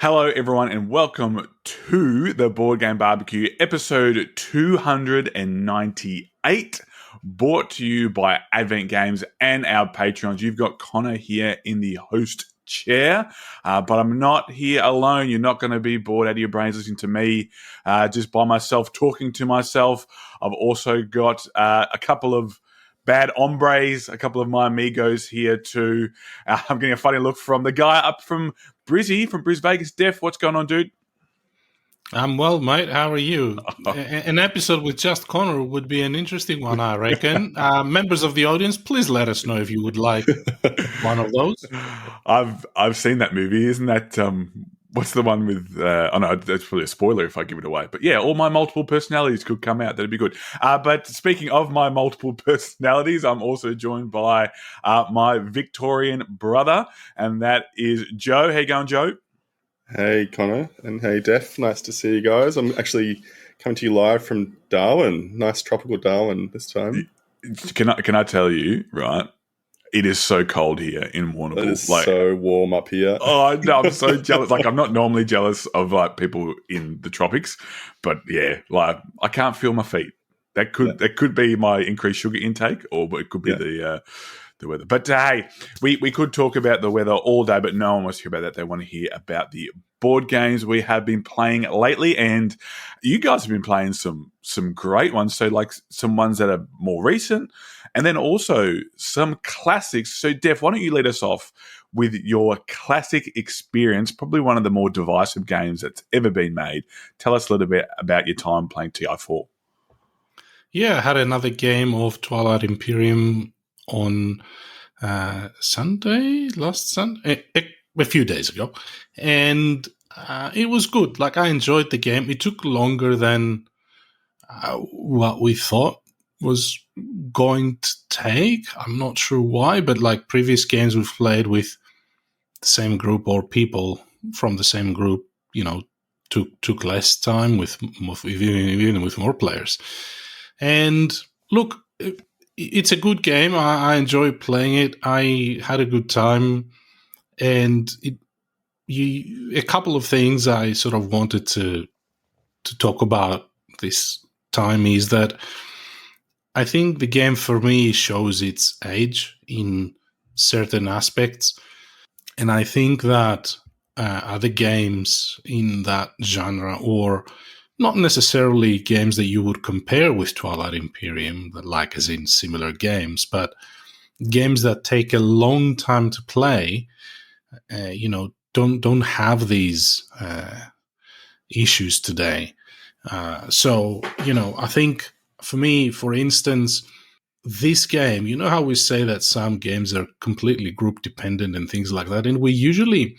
Hello, everyone, and welcome to the Board Game BBQ, episode 298, brought to you by Advent Games and our Patreons. You've got Conor here in the host chair, but I'm not here alone. You're not going to be bored out of your brains listening to me just by myself, talking to myself. I've also got a couple of bad hombres, a couple of my amigos here too. I'm getting a funny look from the guy up from Brizzy, from Bris Vegas. Def, what's going on, dude? I'm well, mate. How are you? An episode with just Conor would be an interesting one, I reckon. Members of the audience, please let us know if you would like one of those. I've seen that movie. Isn't that what's the one with? Oh no, that's probably a spoiler if I give it away. But yeah, all my multiple personalities could come out. That'd be good. But speaking of my multiple personalities, I'm also joined by my Victorian brother, and that is Joe. How you going, Joe? Hey, Conor, and hey, Def. Nice to see you guys. I'm actually coming to you live from Darwin. Nice tropical Darwin this time. Can I tell you, right? It is so cold here in Warrnambool. It is so warm up here. Oh, no, I'm so jealous. Like, I'm not normally jealous of like people in the tropics, but yeah, like I can't feel my feet. That could be my increased sugar intake, or it could be the weather. But hey, we could talk about the weather all day, but no one wants to hear about that. They want to hear about the board games we have been playing lately, and you guys have been playing some great ones. So like some ones that are more recent, and then also some classics. So Def, why don't you lead us off with your classic experience, probably one of the more divisive games that's ever been made. Tell us a little bit about your time playing TI4. Yeah, I had another game of Twilight Imperium on last Sunday, a few days ago, and it was good. Like, I enjoyed the game. It took longer than what we thought was going to take. I'm not sure why, but like previous games we've played with the same group or people from the same group, took less time even with more players. And look, it's a good game. I enjoy playing it. I had a good time, and a couple of things I sort of wanted to talk about this time is that I think the game for me shows its age in certain aspects, and I think that other games in that genre, or not necessarily games that you would compare with Twilight Imperium, like as in similar games, but games that take a long time to play, don't have these issues today. So I think for me, for instance, this game, you know how we say that some games are completely group dependent and things like that, and we usually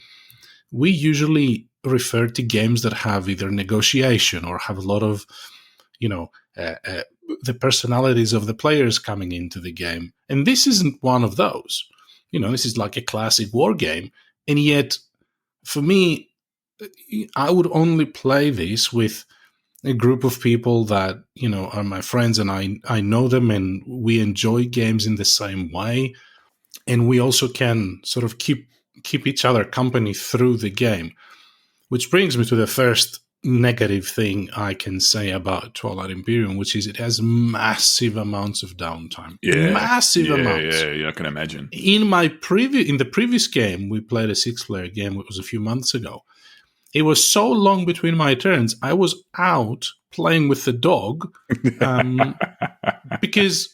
refer to games that have either negotiation or have a lot of, the personalities of the players coming into the game. And this isn't one of those. This is like a classic war game. And yet, for me, I would only play this with a group of people that, are my friends, and I know them, and we enjoy games in the same way. And we also can sort of keep each other company through the game. Which brings me to the first negative thing I can say about Twilight Imperium, which is it has massive amounts of downtime. Yeah, massive amounts. Yeah, I can imagine. In the previous game, we played a 6-player game. It was a few months ago. It was so long between my turns. I was out playing with the dog because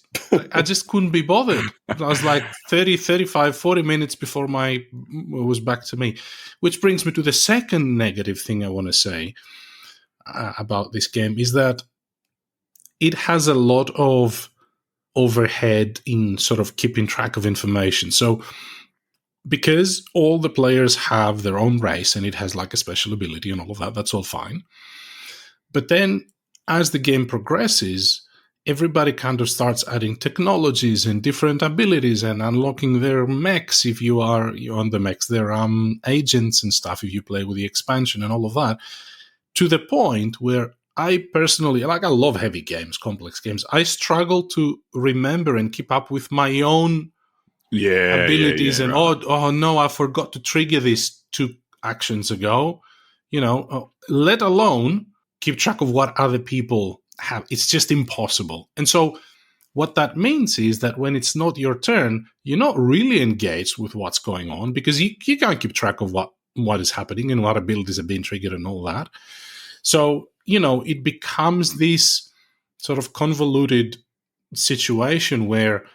I just couldn't be bothered. I was like 30, 35, 40 minutes before it was back to me. Which brings me to the second negative thing I want to say about this game is that it has a lot of overhead in sort of keeping track of information. So because all the players have their own race and it has like a special ability and all of that, that's all fine. But then as the game progresses, everybody kind of starts adding technologies and different abilities and unlocking their mechs if you're on the mechs, their agents and stuff if you play with the expansion and all of that, to the point where I personally, I love heavy games, complex games. I struggle to remember and keep up with my own abilities, and right. oh no, I forgot to trigger this 2 actions ago. let alone keep track of what other people have. It's just impossible. And so what that means is that when it's not your turn, you're not really engaged with what's going on because you can't keep track of what is happening and what abilities are being triggered and all that. So, it becomes this sort of convoluted situation where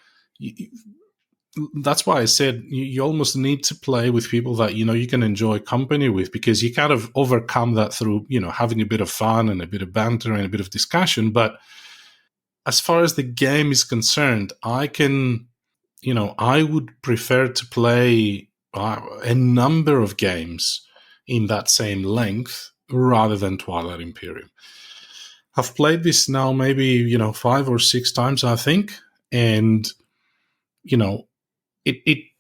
that's why I said you almost need to play with people that, you can enjoy company with, because you kind of overcome that through, having a bit of fun and a bit of banter and a bit of discussion. But as far as the game is concerned, I would prefer to play a number of games in that same length rather than Twilight Imperium. I've played this now maybe, 5 or 6 times, I think. And, it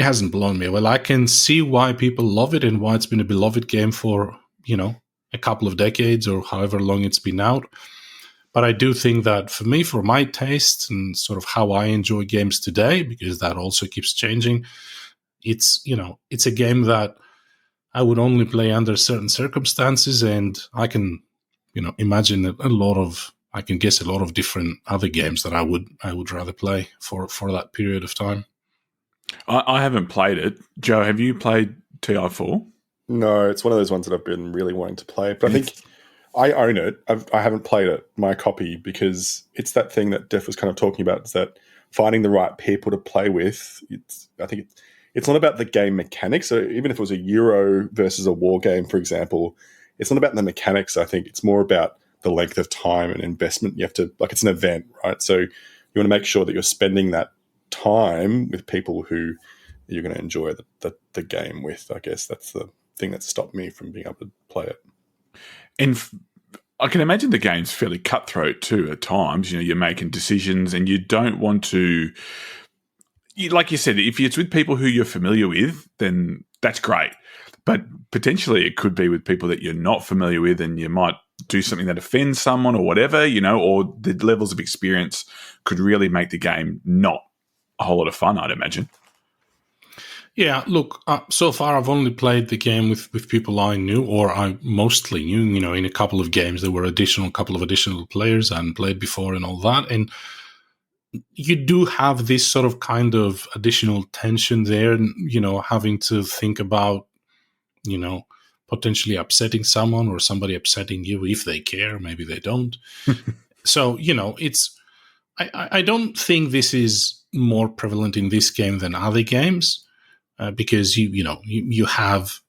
hasn't blown me away. Well, I can see why people love it and why it's been a beloved game for, a couple of decades or however long it's been out. But I do think that for me, for my taste and sort of how I enjoy games today, because that also keeps changing, it's a game that I would only play under certain circumstances, and I can, imagine I can guess a lot of different other games that I would rather play for that period of time. I haven't played it. Joe, have you played TI4? No, it's one of those ones that I've been really wanting to play, but I think I own it. I haven't played it, my copy, because it's that thing that Def was kind of talking about, is that finding the right people to play with. I think it's not about the game mechanics. So even if it was a Euro versus a war game, for example, it's not about the mechanics. I think it's more about the length of time and investment. You have to, it's an event, right? So you want to make sure that you're spending that time with people who you're going to enjoy the game with. I guess that's the thing that stopped me from being able to play it. And I can imagine the game's fairly cutthroat too at times. You're making decisions and you don't want to, like you said, if it's with people who you're familiar with, then that's great. But potentially it could be with people that you're not familiar with, and you might do something that offends someone or whatever, or the levels of experience could really make the game not a whole lot of fun, I'd imagine. Yeah, look, so far I've only played the game with people I knew, or I mostly knew, in a couple of games there were couple of additional players I hadn't played before and all that. And you do have this sort of kind of additional tension there, having to think about, potentially upsetting someone or somebody upsetting you if they care, maybe they don't. So, I don't think this is more prevalent in this game than other games. Because you have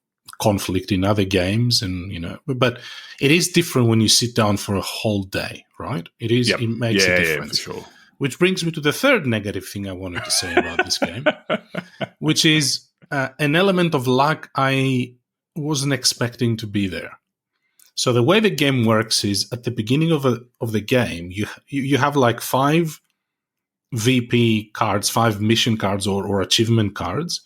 conflict in other games, and but it is different when you sit down for a whole day, right? It is. Yep. It makes a difference. Yeah, for sure. Which brings me to the third negative thing I wanted to say about this game, which is an element of luck I wasn't expecting to be there. So the way the game works is at the beginning of the game, you have 5 VP cards, 5 mission cards or achievement cards.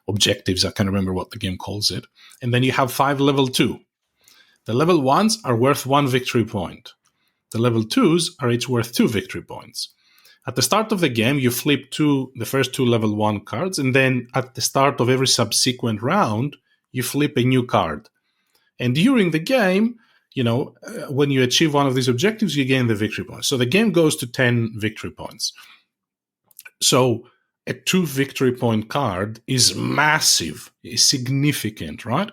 Objectives, I can't remember what the game calls it. And then you have 5 level 2. The level 1s are worth 1 victory point. The level 2s are each worth 2 victory points. At the start of the game, you flip the first 2 level 1 cards, and then at the start of every subsequent round, you flip a new card. And during the game, when you achieve one of these objectives, you gain the victory points. So the game goes to 10 victory points. So a 2 victory point card is massive, is significant, right?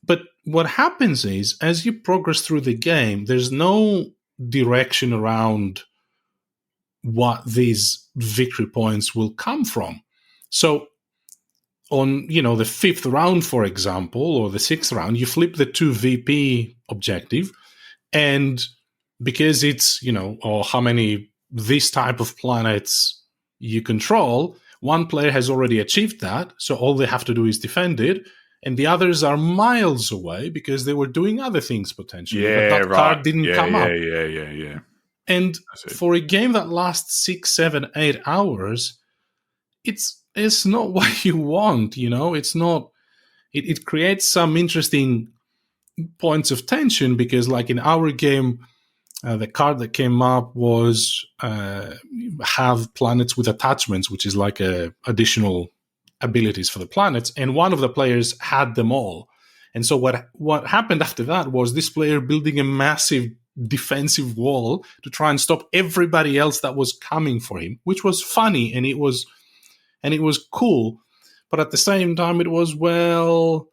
But what happens is, as you progress through the game, there's no direction around what these victory points will come from. So on, the 5th round, for example, or the 6th round, you flip the 2 VP objective, and because it's, or how many this type of planets you control, one player has already achieved that, so all they have to do is defend it, and the others are miles away because they were doing other things potentially. Yeah, but that card didn't come up. Yeah. And for a game that lasts 6, 7, 8 hours, it's not what you want, It's not. It creates some interesting points of tension because, in our game, the card that came up was have planets with attachments, which is like a additional abilities for the planets, and one of the players had them all. And so what happened after that was this player building a massive defensive wall to try and stop everybody else that was coming for him, which was funny and it was cool. But at the same time, it was, well,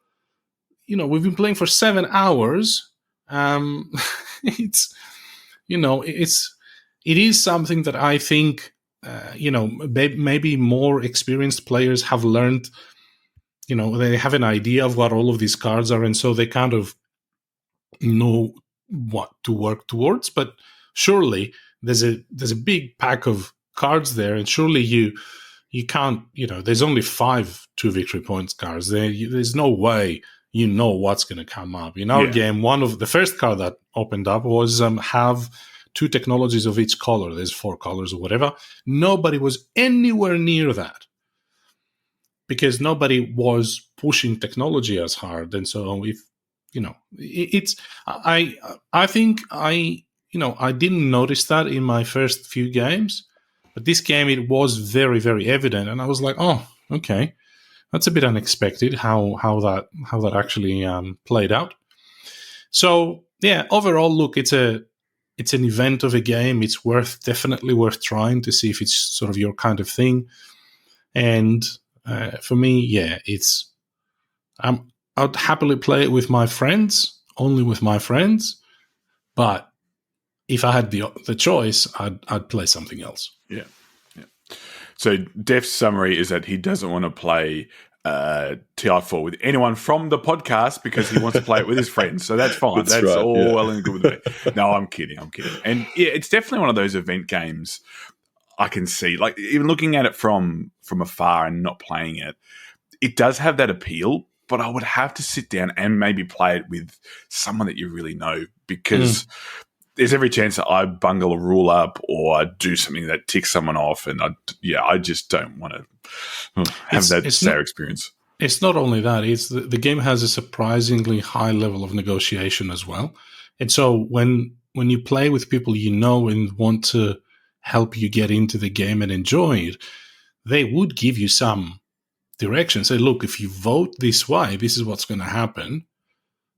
we've been playing for 7 hours. It is something that I think, maybe more experienced players have learned. They have an idea of what all of these cards are, and so they kind of know what to work towards. But surely there's a big pack of cards there, and surely you can't, there's only 5 2 victory points cards. There's no way what's going to come up. In our game, one of the first card that opened up was have 2 technologies of each color. There's 4 colors or whatever. Nobody was anywhere near that because nobody was pushing technology as hard. And so I think I didn't notice that in my first few games, but this game, it was very, very evident. And I was like, oh, okay. That's a bit unexpected how that actually played out. So yeah, overall, look, it's an event of a game. It's definitely worth trying to see if it's sort of your kind of thing. And for me, yeah, I'd happily play it with my friends, only with my friends. But if I had the choice, I'd play something else. Yeah. So Def's summary is that he doesn't want to play TI4 with anyone from the podcast because he wants to play it with his friends. So that's fine. That's right, all well and good with me. No, I'm kidding. And yeah, it's definitely one of those event games I can see. Like, even looking at it from afar and not playing it, it does have that appeal, but I would have to sit down and maybe play it with someone that you really know, because there's every chance that I bungle a rule up or I do something that ticks someone off, and I just don't want to have that sour experience. It's not only that; it's the game has a surprisingly high level of negotiation as well, and so when you play with people you know and want to help you get into the game and enjoy it, they would give you some direction. Say, look, if you vote this way, this is what's going to happen.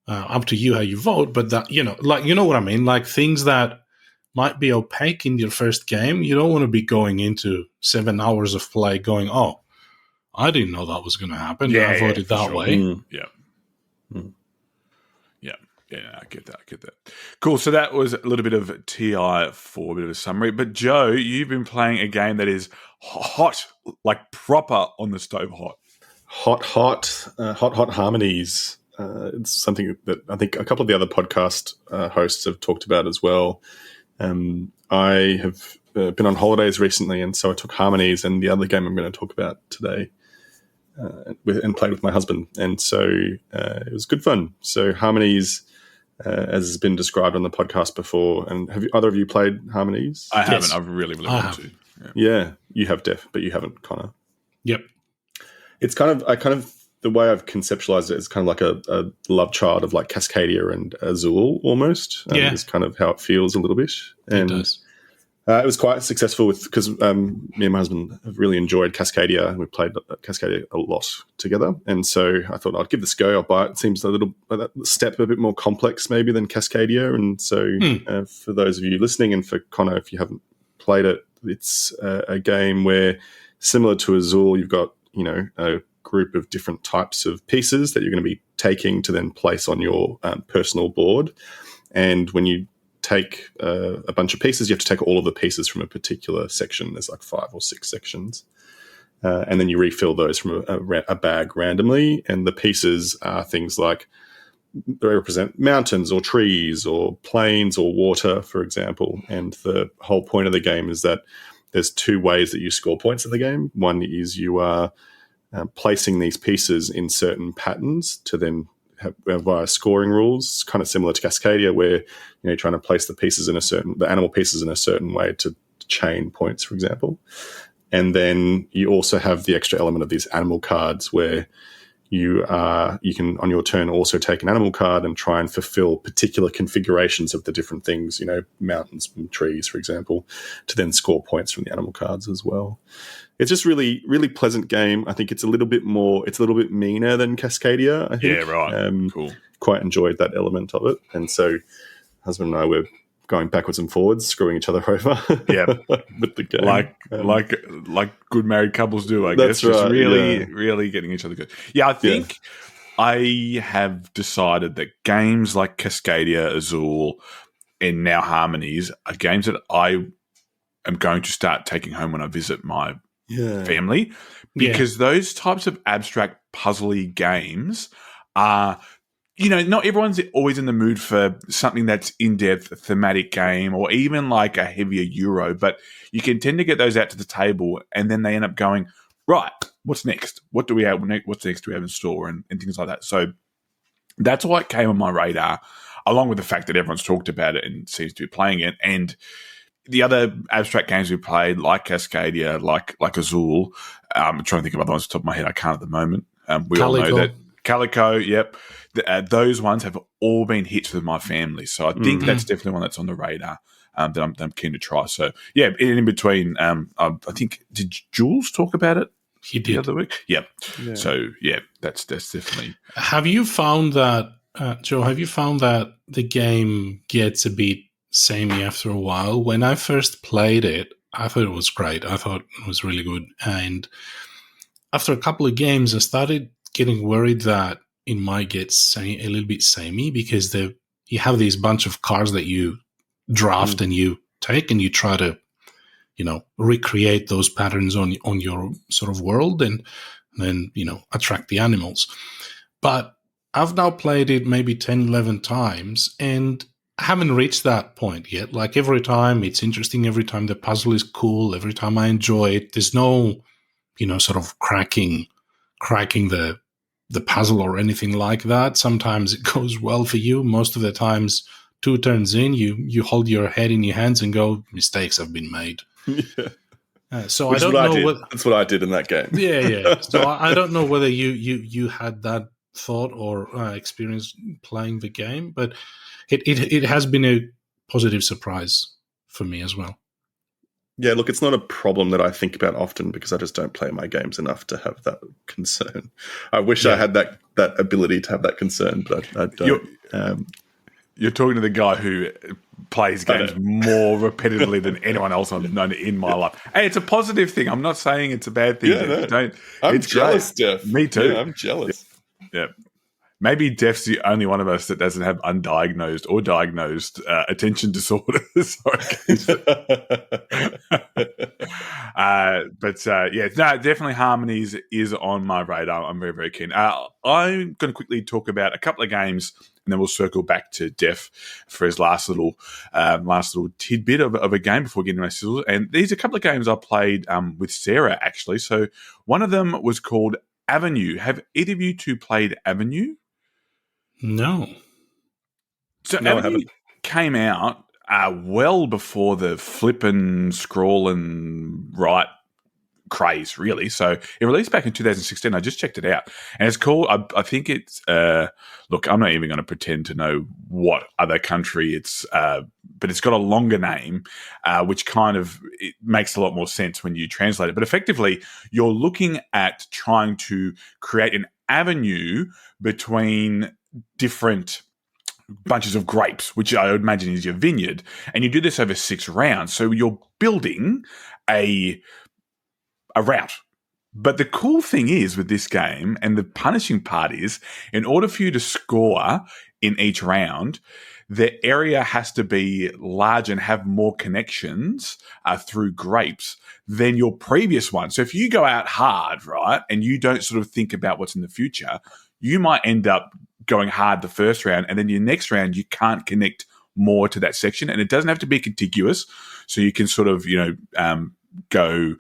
Up to you how you vote, but that, what I mean? Like, things that might be opaque in your first game, you don't want to be going into 7 hours of play going, oh, I didn't know that was going to happen. Yeah, I voted that way. Yeah, I get that. Cool. So that was a little bit of TI4, a bit of a summary. But Joe, you've been playing a game that is hot, like proper on the stove hot. Hot harmonies. It's something that I think a couple of the other podcast hosts have talked about as well. I have been on holidays recently, and so I took Harmonies and the other game I'm going to talk about today and played with my husband. And so it was good fun. So Harmonies, as has been described on the podcast before, and have either of you played Harmonies? I haven't. I've really wanted to. Yeah, you have, Def, but you haven't, Conor. Yep. It's the way I've conceptualized it is kind of like a love child of like Cascadia and Azul almost. Is kind of how it feels a little bit. And it does. It was quite successful because me and my husband have really enjoyed Cascadia. We played Cascadia a lot together. And so I thought I'd give this a go. I'll buy it. It seems a step a bit more complex maybe than Cascadia. And so for those of you listening, and for Conor, if you haven't played it, it's a game where, similar to Azul, you've got, a group of different types of pieces that you're going to be taking to then place on your personal board. And when you take a bunch of pieces, you have to take all of the pieces from a particular section. There's like 5 or 6 sections. And then you refill those from a bag randomly. And the pieces are things like, they represent mountains or trees or plains or water, for example. And the whole point of the game is that there's 2 ways that you score points in the game. One is you are placing these pieces in certain patterns to then have via scoring rules, kind of similar to Cascadia, where you're trying to place the animal pieces in a certain way to chain points, for example. And then you also have the extra element of these animal cards where you can on your turn also take an animal card and try and fulfill particular configurations of the different things, mountains and trees, for example, to then score points from the animal cards as well. It's just really, really pleasant game. I think it's a little bit meaner than Cascadia, I think. Yeah, right. Cool. Quite enjoyed that element of it. And so husband and I were going backwards and forwards, screwing each other over. Yeah. With the game. Like good married couples do, I That's guess. Just right, really getting each other good. Yeah, I think I have decided that games like Cascadia, Azul, and now Harmonies are games that I am going to start taking home when I visit my family, because those types of abstract puzzly games are, not everyone's always in the mood for something that's in-depth, thematic game, or even like a heavier Euro, but you can tend to get those out to the table and then they end up going, right, what's next? What do we have? What's next do we have in store? And things like that. So that's why it came on my radar, along with the fact that everyone's talked about it and seems to be playing it. And the other abstract games we played, like Cascadia, like Azul, I'm trying to think of other ones off the top of my head. I can't at the moment. We all know that. Calico, yep. Those ones have all been hits with my family. So I think that's definitely one that's on the radar that I'm keen to try. So, yeah, in between, I think, did Jules talk about it? He did. The other week? Yep. Yeah. So, yeah, that's definitely. Have you found that, Joe, the game gets a bit samey after a while? When I first played it, I thought it was great. I thought it was really good. And after a couple of games, I started getting worried that it might get a little bit samey, because you have these bunch of cards that you draft and you take and you try to, recreate those patterns on your sort of world and then, attract the animals. But I've now played it maybe 10, 11 times and I haven't reached that point yet. Like, every time it's interesting, every time the puzzle is cool, every time I enjoy it, there's no, sort of cracking the puzzle or anything like that. Sometimes it goes well for you. Most of the times, 2 turns in, you hold your head in your hands and go, mistakes have been made. So Which I don't know that's what I did in that game. Yeah. So I don't know whether you had that thought or experience playing the game, but it has been a positive surprise for me as well. Yeah, look, it's not a problem that I think about often because I just don't play my games enough to have that concern. I wish I had that ability to have that concern, but I don't. You're talking to the guy who plays games more repetitively than anyone else I've known in my life. Hey, it's a positive thing. I'm not saying it's a bad thing. Yeah, I'm jealous, Def. Me too. Yeah, I'm jealous. Yeah. Maybe Def's the only one of us that doesn't have undiagnosed or diagnosed attention disorders. Definitely Harmonies is on my radar. I'm very, very keen. I'm going to quickly talk about a couple of games, and then we'll circle back to Def for his last little tidbit of a game before getting to my sizzles. And these are a couple of games I played with Sarah, actually. So one of them was called Avenue. Have either of you two played Avenue? No. So Avenue came out well before the flippin', scrolling, right craze, really. So it released back in 2016. I just checked it out. And it's called, I think it's, look, I'm not even going to pretend to know what other country it's, but it's got a longer name, which kind of it makes a lot more sense when you translate it. But effectively, you're looking at trying to create an avenue between different bunches of grapes, which I would imagine is your vineyard, and you do this over 6 rounds. So you're building a route. But the cool thing is with this game, and the punishing part is, in order for you to score in each round, the area has to be large and have more connections through grapes than your previous one. So if you go out hard, right, and you don't sort of think about what's in the future, you might end up going hard the first round, and then your next round you can't connect more to that section. And it doesn't have to be contiguous. So you can sort of, go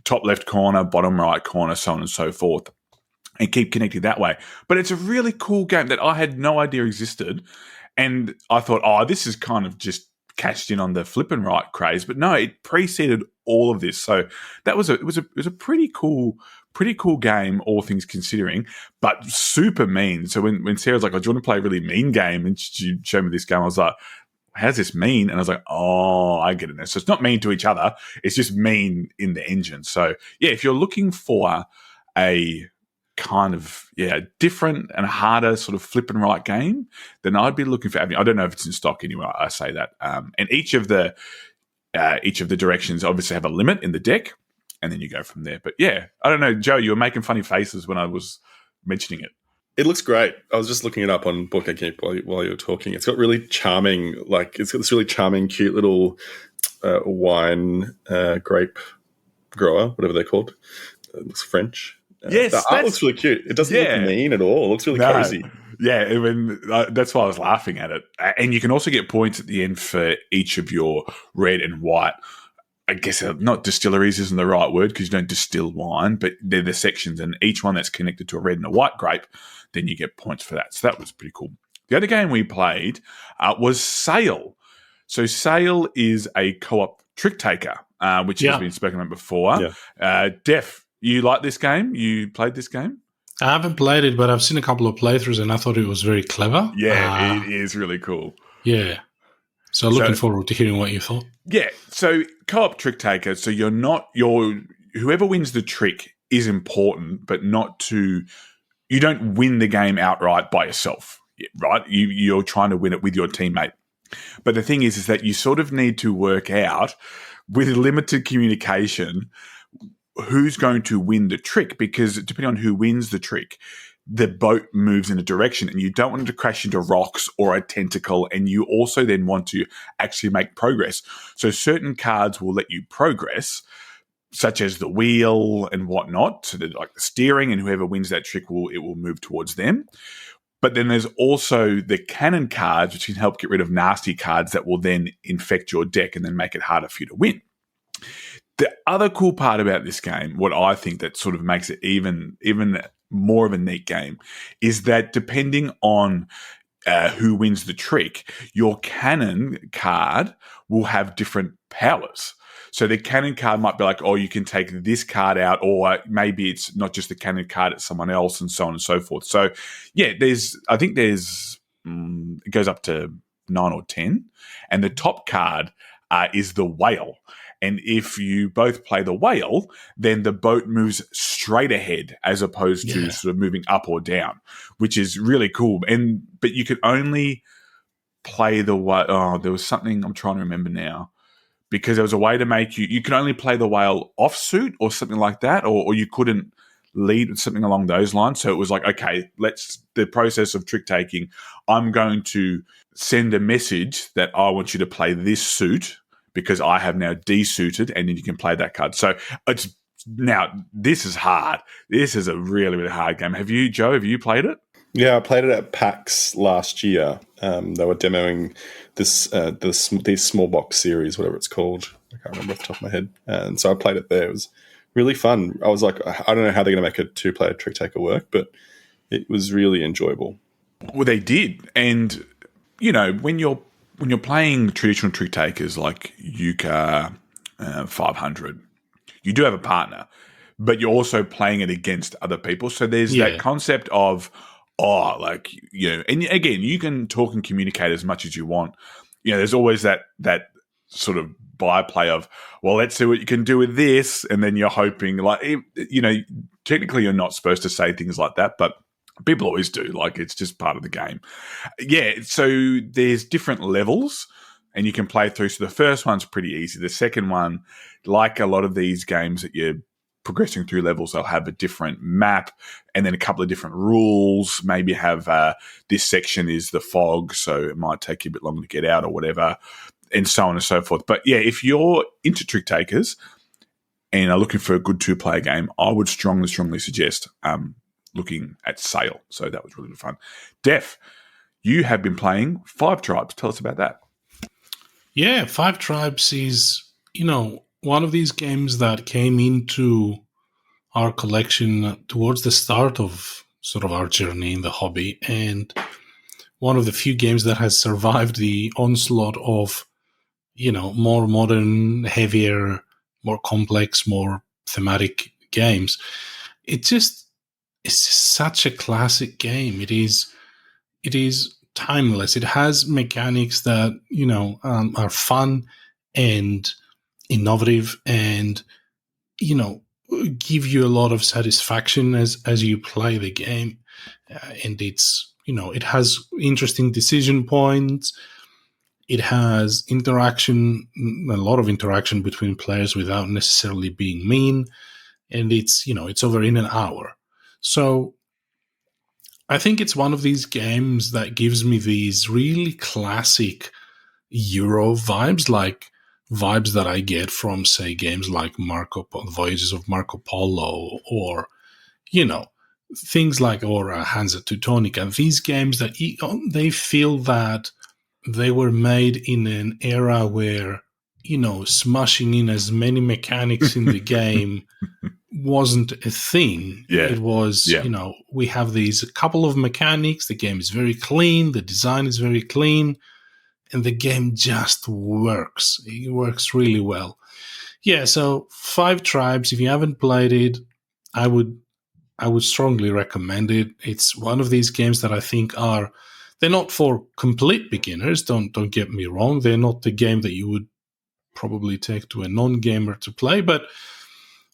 top left corner, bottom right corner, so on and so forth, and keep connecting that way. But it's a really cool game that I had no idea existed. And I thought, this is kind of just catched in on the flip and right craze, but no, it preceded all of this. So that was it was a pretty cool game, all things considering, but super mean. So when Sarah's like, "Oh, do you want to play a really mean game?" and she showed me this game, I was like, "How's this mean?" And I was like, "Oh, I get it now." So it's not mean to each other; it's just mean in the engine. So yeah, if you're looking for a kind of different and harder sort of flip and right game, then I'd be looking for Avenue. I don't know if it's in stock anyway. I say that, and each of the directions obviously have a limit in the deck, and then you go from there. But yeah, I don't know, Joe. You were making funny faces when I was mentioning it. It looks great. I was just looking it up on Board Game Geek while you were talking. It's got really charming, it's got this really charming, cute little wine grape grower, whatever they're called. It looks French. Yes, the art looks really cute. It doesn't look mean at all. It looks really cozy. Yeah, that's why I was laughing at it. And you can also get points at the end for each of your red and white. I guess not distilleries isn't the right word because you don't distill wine, but they're the sections, and each one that's connected to a red and a white grape, then you get points for that. So that was pretty cool. The other game we played was Sail. So Sail is a co-op trick taker, which has been spoken about before. Yeah. Def, you like this game? You played this game? I haven't played it, but I've seen a couple of playthroughs and I thought it was very clever. Yeah, it is really cool. Yeah. So looking forward to hearing what you thought. Yeah. So co-op trick taker. So whoever wins the trick is important, but you don't win the game outright by yourself, right? You're trying to win it with your teammate. But the thing is that you sort of need to work out with limited communication who's going to win the trick, because depending on who wins the trick, the boat moves in a direction and you don't want it to crash into rocks or a tentacle, and you also then want to actually make progress. So certain cards will let you progress, such as the wheel and whatnot, so that like the steering, and whoever wins that trick will move towards them. But then there's also the cannon cards, which can help get rid of nasty cards that will then infect your deck and then make it harder for you to win. The other cool part about this game, what I think that sort of makes it even more of a neat game, is that depending on who wins the trick, your cannon card will have different powers. So the cannon card might be like, oh, you can take this card out, or maybe it's not just the cannon card, it's someone else, and so on and so forth. So yeah, I think there's it goes up to 9 or 10, and the top card is the whale. And if you both play the whale, then the boat moves straight ahead as opposed to sort of moving up or down, which is really cool. But you could only play the whale. Oh, there was something I'm trying to remember now, because there was a way to make you could only play the whale offsuit or something like that, or you couldn't lead with something along those lines. So it was like, okay, the process of trick taking, I'm going to send a message that I want you to play this suit, because I have now desuited, and then you can play that card. So this is hard. This is a really, really hard game. Joe, have you played it? Yeah, I played it at PAX last year. They were demoing these small box series, whatever it's called. I can't remember off the top of my head. And so I played it there. It was really fun. I was like, I don't know how they're going to make a 2-player trick taker work, but it was really enjoyable. Well, they did. And, when you're playing traditional trick takers like Euchre 500, you do have a partner, but you're also playing it against other people. So there's that concept of, and again, you can talk and communicate as much as you want. There's always that sort of byplay of, well, let's see what you can do with this. And then you're hoping, technically you're not supposed to say things like that, but people always do. It's just part of the game. Yeah, so there's different levels, and you can play through. So the first one's pretty easy. The second one, like a lot of these games that you're progressing through levels, they'll have a different map and then a couple of different rules. Maybe have this section is the fog, so it might take you a bit longer to get out or whatever, and so on and so forth. But yeah, if you're into trick takers and are looking for a good 2-player game, I would strongly suggest looking at Sail. So that was really fun. Def, you have been playing Five Tribes. Tell us about that. Yeah, Five Tribes is, one of these games that came into our collection towards the start of sort of our journey in the hobby, and one of the few games that has survived the onslaught of more modern, heavier, more complex, more thematic games. It's just such a classic game. It is timeless. It has mechanics that are fun and innovative, and give you a lot of satisfaction as you play the game. And it's it has interesting decision points. It has interaction, a lot of interaction between players without necessarily being mean, and it's over in an hour. So I think it's one of these games that gives me these really classic Euro vibes, like vibes that I get from, say, games like Voyages of Marco Polo, or things like Hansa Teutonica. These games that they feel that they were made in an era where smashing in as many mechanics in the game wasn't a thing. It was, we have these couple of mechanics. The game is very clean. The design is very clean. And the game just works. It works really well. Yeah, so 5 Tribes, if you haven't played it, I would strongly recommend it. It's one of these games that I think they're not for complete beginners, don't get me wrong. They're not the game that you would probably take to a non-gamer to play, but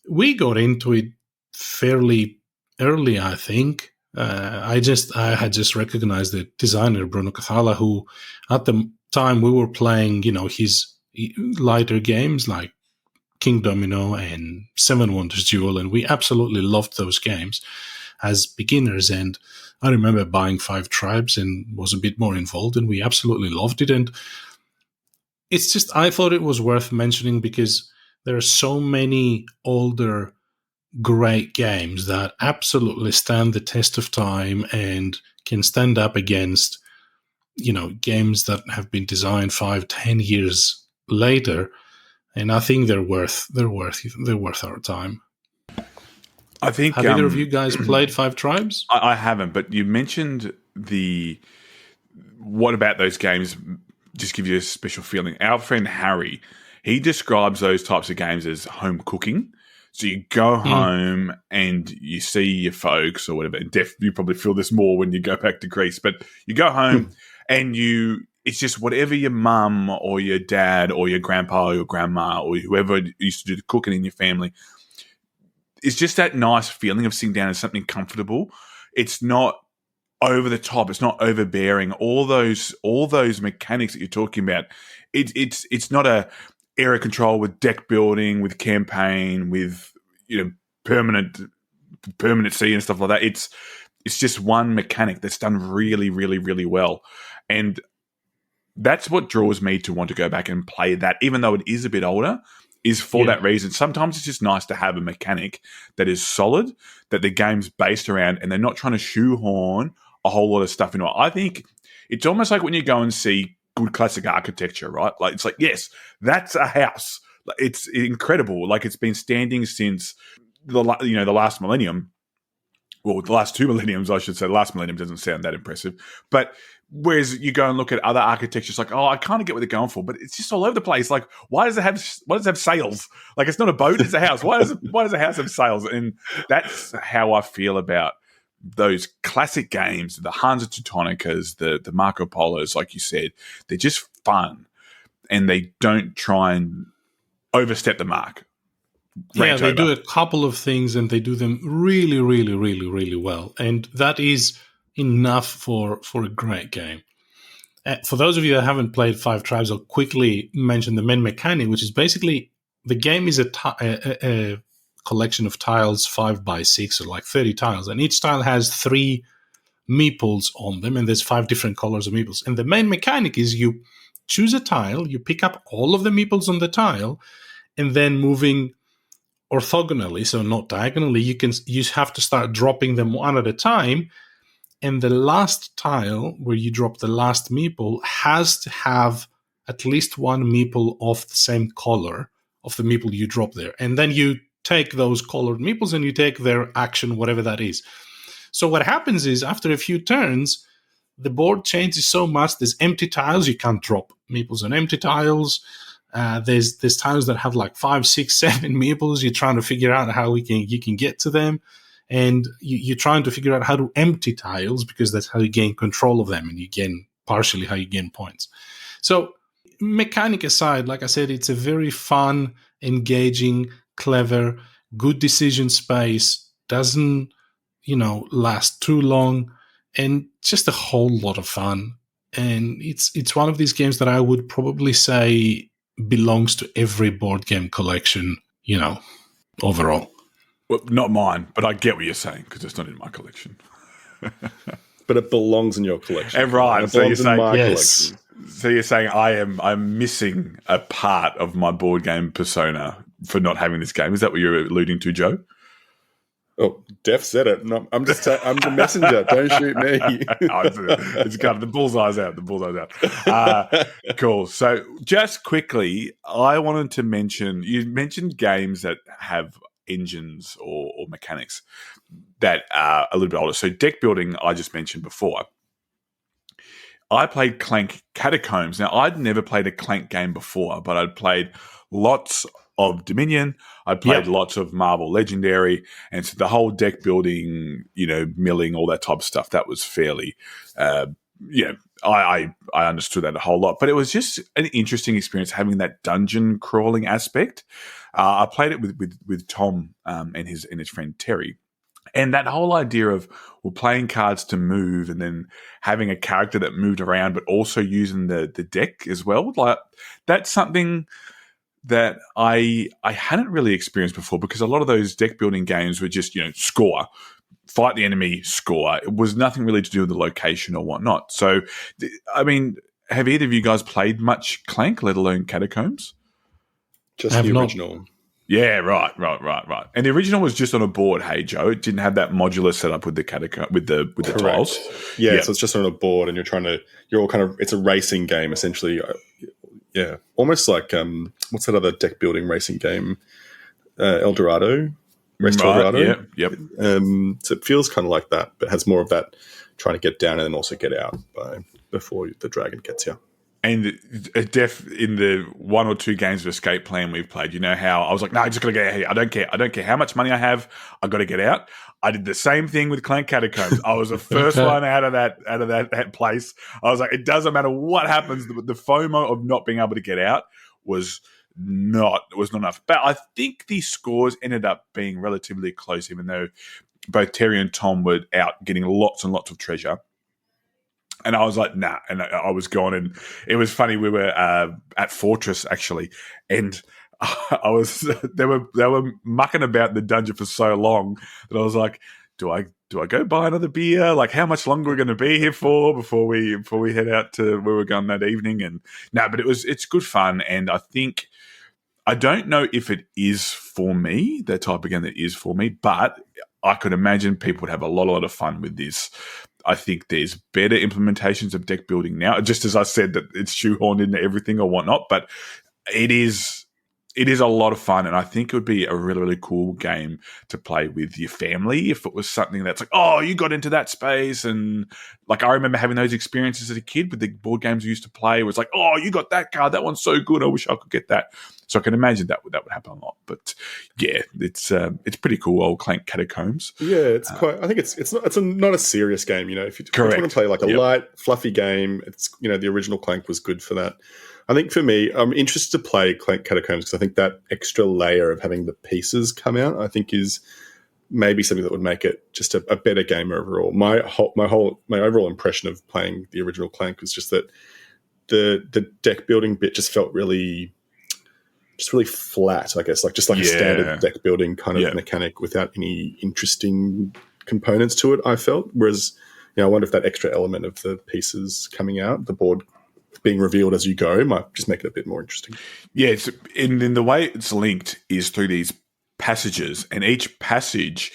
we got into it fairly early, I think. I had just recognized the designer, Bruno Cathala, who at the time we were playing, his lighter games like King Domino and Seven Wonders Duel, and we absolutely loved those games as beginners. And I remember buying 5 Tribes and was a bit more involved, and we absolutely loved it. And it's just, I thought it was worth mentioning because there are so many older great games that absolutely stand the test of time and can stand up against, games that have been designed 5-10 years later. And I think they're worth our time. I think. Have either of you guys played 5 Tribes? I haven't, but you mentioned what about those games just give you a special feeling? Our friend Harry, he describes those types of games as home cooking. So you go home and you see your folks or whatever. And you probably feel this more when you go back to Greece, but you go home and it's just whatever your mum or your dad or your grandpa or your grandma or whoever used to do the cooking in your family. It's just that nice feeling of sitting down in something comfortable. It's not over the top. It's not overbearing. All those mechanics that you're talking about. It's not a area control with deck building, with campaign, with permanency and stuff like that. It's just one mechanic that's done really, really, really well, and that's what draws me to want to go back and play that, even though it is a bit older. Is for that reason. Sometimes it's just nice to have a mechanic that is solid, that the game's based around, and they're not trying to shoehorn a whole lot of stuff into it. I think it's almost like when you go and see good classic architecture, right? Like it's like, yes, that's a house. It's incredible. Like it's been standing since the last millennium. Well, the last 2 millenniums, I should say. The last millennium doesn't sound that impressive, but whereas you go and look at other architectures, like, I kind of get what they're going for, but it's just all over the place. Like, why does it have sails? Like, it's not a boat, it's a house. Why does a house have sails? And that's how I feel about those classic games, the Hansa Teutonicas, the Marco Polos, like you said. They're just fun, and they don't try and overstep the mark. Yeah, they do a couple of things, and they do them really, really, really, really well. And that is enough for a great game. For those of you that haven't played 5 Tribes, I'll quickly mention the main mechanic, which is basically the game is a collection of tiles, 5x6, or like 30 tiles, and each tile has 3 meeples on them, and there's 5 different colors of meeples. And the main mechanic is you choose a tile, you pick up all of the meeples on the tile, and then moving orthogonally, so not diagonally, you have to start dropping them one at a time. And the last tile, where you drop the last meeple, has to have at least 1 meeple of the same color of the meeple you drop there. And then you take those colored meeples and you take their action, whatever that is. So what happens is, after a few turns, the board changes so much. There's empty tiles. You can't drop meeples on empty tiles. There's tiles that have like 5, 6, 7 meeples. You're trying to figure out how you can get to them. And you're trying to figure out how to empty tiles, because that's how you gain control of them, and you gain partially how you gain points. So mechanic aside, like I said, it's a very fun, engaging, clever, good decision space. Doesn't, last too long, and just a whole lot of fun. And it's one of these games that I would probably say belongs to every board game collection, overall. Well, not mine, but I get what you're saying, because it's not in my collection. But it belongs in your collection. Right. So you're saying yes. So you're saying I'm missing a part of my board game persona for not having this game. Is that what you're alluding to, Joe? Oh, Def said it. No, I'm the messenger. Don't shoot me. It's got the bullseye's out. The bullseye's out. Cool. So just quickly, I wanted to mention, you mentioned games that have engines or mechanics that are a little bit older. So deck building, I just mentioned before. I played Clank Catacombs. Now, I'd never played a Clank game before, but I'd played lots of Dominion. I played lots of Marvel Legendary, and so the whole deck building, milling, all that type of stuff, that was fairly, I understood that a whole lot. But it was just an interesting experience having that dungeon crawling aspect. I played it with Tom and his friend Terry. And that whole idea of playing cards to move and then having a character that moved around, but also using the deck as well, like that's something that I hadn't really experienced before, because a lot of those deck building games were just, score, fight the enemy, score. It was nothing really to do with the location or whatnot. So, I mean, have either of you guys played much Clank, let alone Catacombs? Just the original. Yeah, right. And the original was just on a board. Hey, Joe, it didn't have that modular setup with the with the tiles. Yeah, so it's just on a board, and you're all kind of. It's a racing game essentially. Yeah, almost like what's that other deck building racing game? El Dorado, Race to El Dorado. Yeah, yep. So it feels kind of like that, but has more of that trying to get down and then also get out before the dragon gets you. And Def, in the 1 or 2 games of Escape Plan we've played, you know how I was like, no, I just got to get out of here. I don't care how much money I have. I got to get out. I did the same thing with Clank Catacombs. I was the first one out of that place. I was like, it doesn't matter what happens. The FOMO of not being able to get out was not enough. But I think the scores ended up being relatively close, even though both Terry and Tom were out getting lots and lots of treasure. And I was like, nah. And I was gone. And it was funny. We were at Fortress, actually. And they were mucking about the dungeon for so long that I was like, do I go buy another beer? Like, how much longer we're going to be here for before we head out to where we're going that evening? And no, but it's good fun. And I don't know if it is for me, the type of game that is for me, but I could imagine people would have a lot of fun with this. I think there's better implementations of deck building now, just as I said that it's shoehorned into everything or whatnot, but it is a lot of fun, and I think it would be a really, really cool game to play with your family if it was something that's like, oh, you got into that space. And like, I remember having those experiences as a kid with the board games we used to play. It was like, oh, you got that card. That one's so good. I wish I could get that. So I can imagine that would happen a lot. But yeah, it's pretty cool, old Clank Catacombs. Yeah, it's quite. I think it's not a serious game. If you want to play like a light, fluffy game, it's the original Clank was good for that. I think for me, I'm interested to play Clank Catacombs because I think that extra layer of having the pieces come out, I think, is maybe something that would make it just a better game overall. My overall impression of playing the original Clank was just that the deck building bit just felt really flat, I guess, like a standard deck building kind of mechanic without any interesting components to it, I felt. Whereas, I wonder if that extra element of the pieces coming out, the board being revealed as you go, might just make it a bit more interesting. Yeah, in the way it's linked is through these passages, and each passage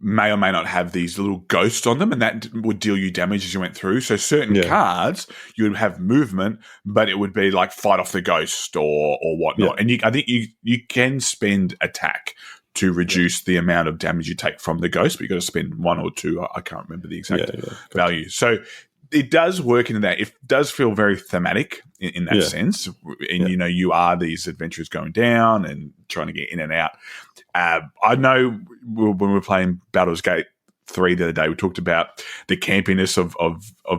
may or may not have these little ghosts on them, and that would deal you damage as you went through. So certain cards, you would have movement, but it would be like fight off the ghost or whatnot. And I think you can spend attack to reduce the amount of damage you take from the ghost, but you've got to spend 1 or 2. I can't remember the exact value. So it does work into that. It does feel very thematic in that sense. And, you are these adventurers going down and trying to get in and out. I know when we were playing Baldur's Gate 3 the other day, we talked about the campiness of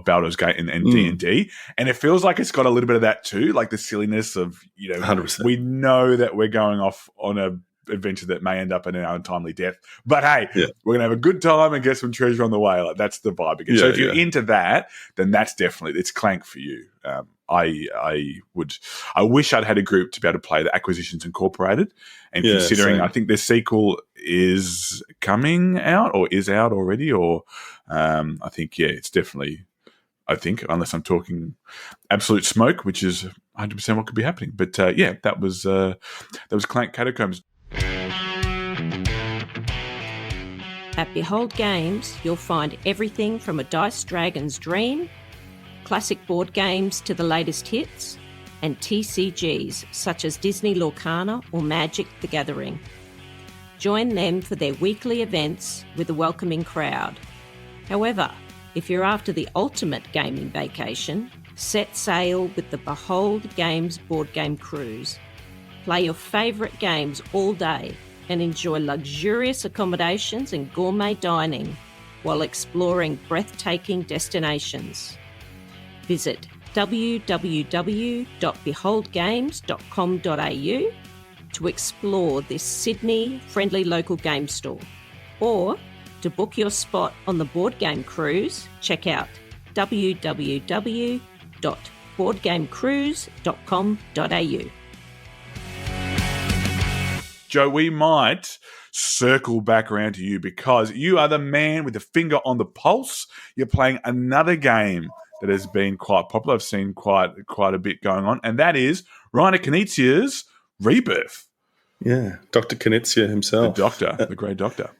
Baldur's Gate and D&D. And it feels like it's got a little bit of that too, like the silliness of, 100%. We know that we're going off on a adventure that may end up in an untimely death, but hey, we're gonna have a good time and get some treasure on the way. Like, that's the vibe again. So if you're into that, then that's definitely, it's Clank for you. I wish I'd had a group to be able to play the Acquisitions Incorporated, and considering I think the sequel is coming out or is out already, or I think it's definitely, I think, unless I'm talking absolute smoke, which is 100% what could be happening. But that was Clank Catacombs. At Behold Games, you'll find everything from a Dice Dragon's Dream, classic board games to the latest hits, and TCGs such as Disney Lorcana or Magic the Gathering. Join them for their weekly events with a welcoming crowd. However, if you're after the ultimate gaming vacation, set sail with the Behold Games board game cruise. Play your favourite games all day and enjoy luxurious accommodations and gourmet dining while exploring breathtaking destinations. Visit www.beholdgames.com.au to explore this Sydney-friendly local game store. Or to book your spot on the board game cruise, check out www.boardgamecruise.com.au. Joe, we might circle back around to you because you are the man with the finger on the pulse. You're playing another game that has been quite popular. I've seen quite a bit going on, and that is Reiner Knizia's Rebirth. Yeah, Dr. Knizia himself. The great doctor.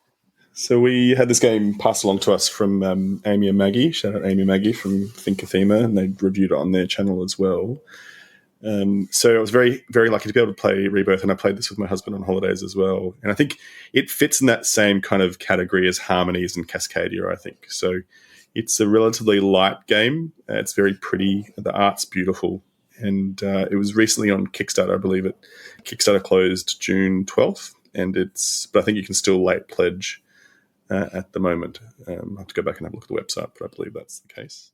So we had this game passed along to us from Amy and Maggie. Shout out Amy and Maggie from Thinkathema, and they reviewed it on their channel as well. So I was very, very lucky to be able to play Rebirth, and I played this with my husband on holidays as well. And I think it fits in that same kind of category as Harmonies and Cascadia, I think. So it's a relatively light game. It's very pretty. The art's beautiful. And it was recently on Kickstarter, I believe it. Kickstarter closed June 12th, but I think you can still late pledge at the moment. I'll have to go back and have a look at the website, but I believe that's the case.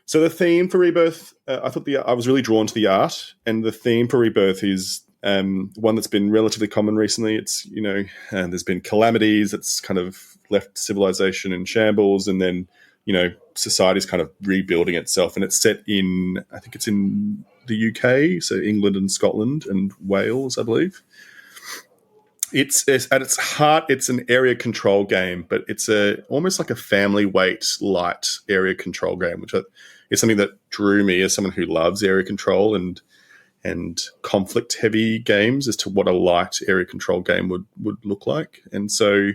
So the theme for Rebirth, I was really drawn to the art, and the theme for Rebirth is one that's been relatively common recently. It's, there's been calamities that's kind of left civilization in shambles, and then, society's kind of rebuilding itself. And it's set in, I think it's in the UK, so England and Scotland and Wales, I believe. It's at its heart, it's an area control game, but it's almost like a family weight light area control game, which is something that drew me as someone who loves area control and conflict heavy games as to what a light area control game would look like. And so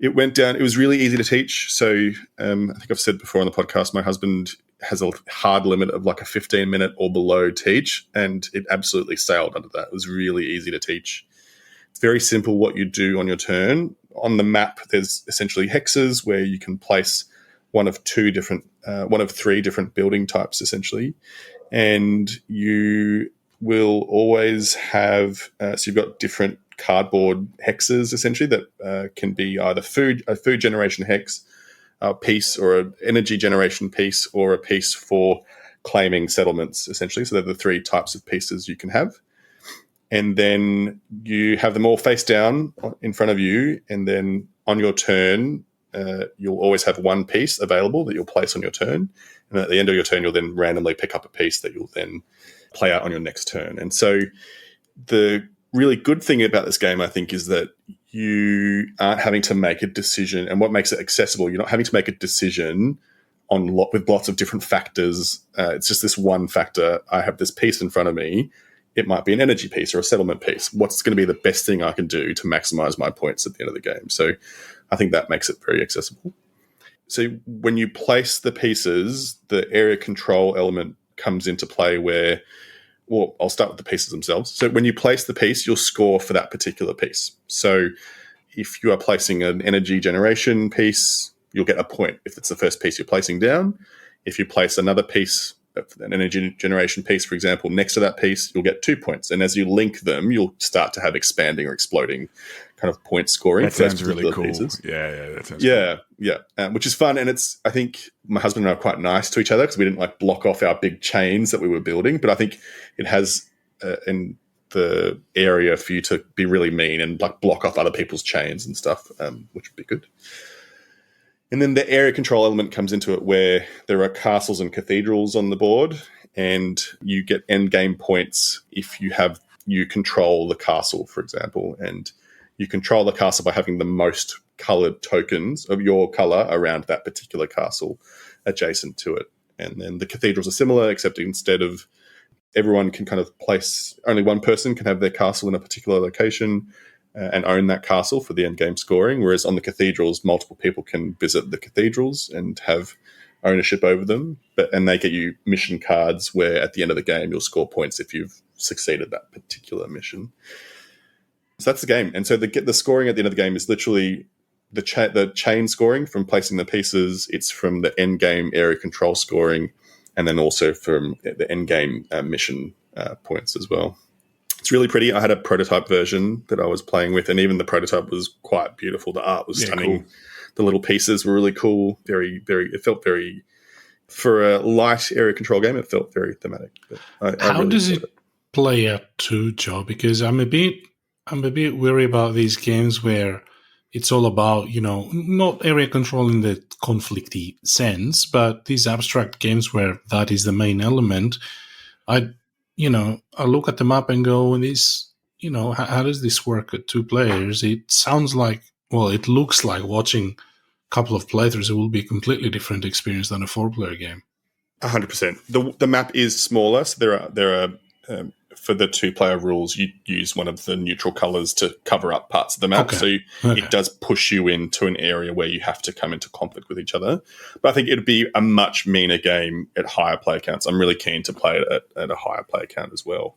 it went down. It was really easy to teach. So I think I've said before on the podcast, my husband has a hard limit of like a 15-minute or below teach, and it absolutely sailed under that. It was really easy to teach. It's very simple what you do on your turn. On the map, there's essentially hexes where you can place one of three different building types, essentially. And you will always have, so you've got different cardboard hexes, essentially, that can be either a food generation hex, a piece, or an energy generation piece, or a piece for claiming settlements, essentially. So they're the three types of pieces you can have. And then you have them all face down in front of you, and then on your turn, you'll always have one piece available that you'll place on your turn. And at the end of your turn, you'll then randomly pick up a piece that you'll then play out on your next turn. And so the really good thing about this game, I think, is that you aren't having to make a decision. And what makes it accessible, you're not having to make a decision with lots of different factors. It's just this one factor. I have this piece in front of me. It might be an energy piece or a settlement piece. What's going to be the best thing I can do to maximize my points at the end of the game? So I think that makes it very accessible. So when you place the pieces, the area control element comes into play where, well, I'll start with the pieces themselves. So when you place the piece, you'll score for that particular piece. So if you are placing an energy generation piece, you'll get a point if it's the first piece you're placing down. If you place another piece, an energy generation piece, for example, next to that piece, you'll get 2 points. And as you link them, you'll start to have expanding or exploding kind of point scoring. That sounds really cool. Pieces. Yeah, that sounds cool. Yeah, which is fun. And I think my husband and I are quite nice to each other because we didn't like block off our big chains that we were building. But I think it has in the area for you to be really mean and like block off other people's chains and stuff, which would be good. And then the area control element comes into it where there are castles and cathedrals on the board, and you get end game points if you control the castle, for example, and you control the castle by having the most coloured tokens of your colour around that particular castle adjacent to it. And then the cathedrals are similar, except instead of everyone can kind of place, only one person can have their castle in a particular location and own that castle for the end game scoring, whereas on the cathedrals, multiple people can visit the cathedrals and have ownership over them, and they get you mission cards where at the end of the game you'll score points if you've succeeded that particular mission. So that's the game. And so the scoring at the end of the game is literally the chain scoring from placing the pieces. It's from the end game area control scoring, and then also from the end game mission points as well. It's really pretty. I had a prototype version that I was playing with, and even the prototype was quite beautiful. The art was stunning. Cool. The little pieces were really cool. Very, very. It felt very, for a light area control game, it felt very thematic. But How really does it play out too, Joe? Because I'm a bit worried about these games where it's all about, not area control in the conflicty sense, but these abstract games where that is the main element. I look at the map and go, how does this work at 2 players? It sounds like, it looks like watching a couple of playthroughs. It will be a completely different experience than a 4-player game. 100%. The map is smaller, so there are for the 2-player rules, you use one of the neutral colors to cover up parts of the map. Okay. So it does push you into an area where you have to come into conflict with each other. But I think it'd be a much meaner game at higher player counts. I'm really keen to play it at a higher player count as well,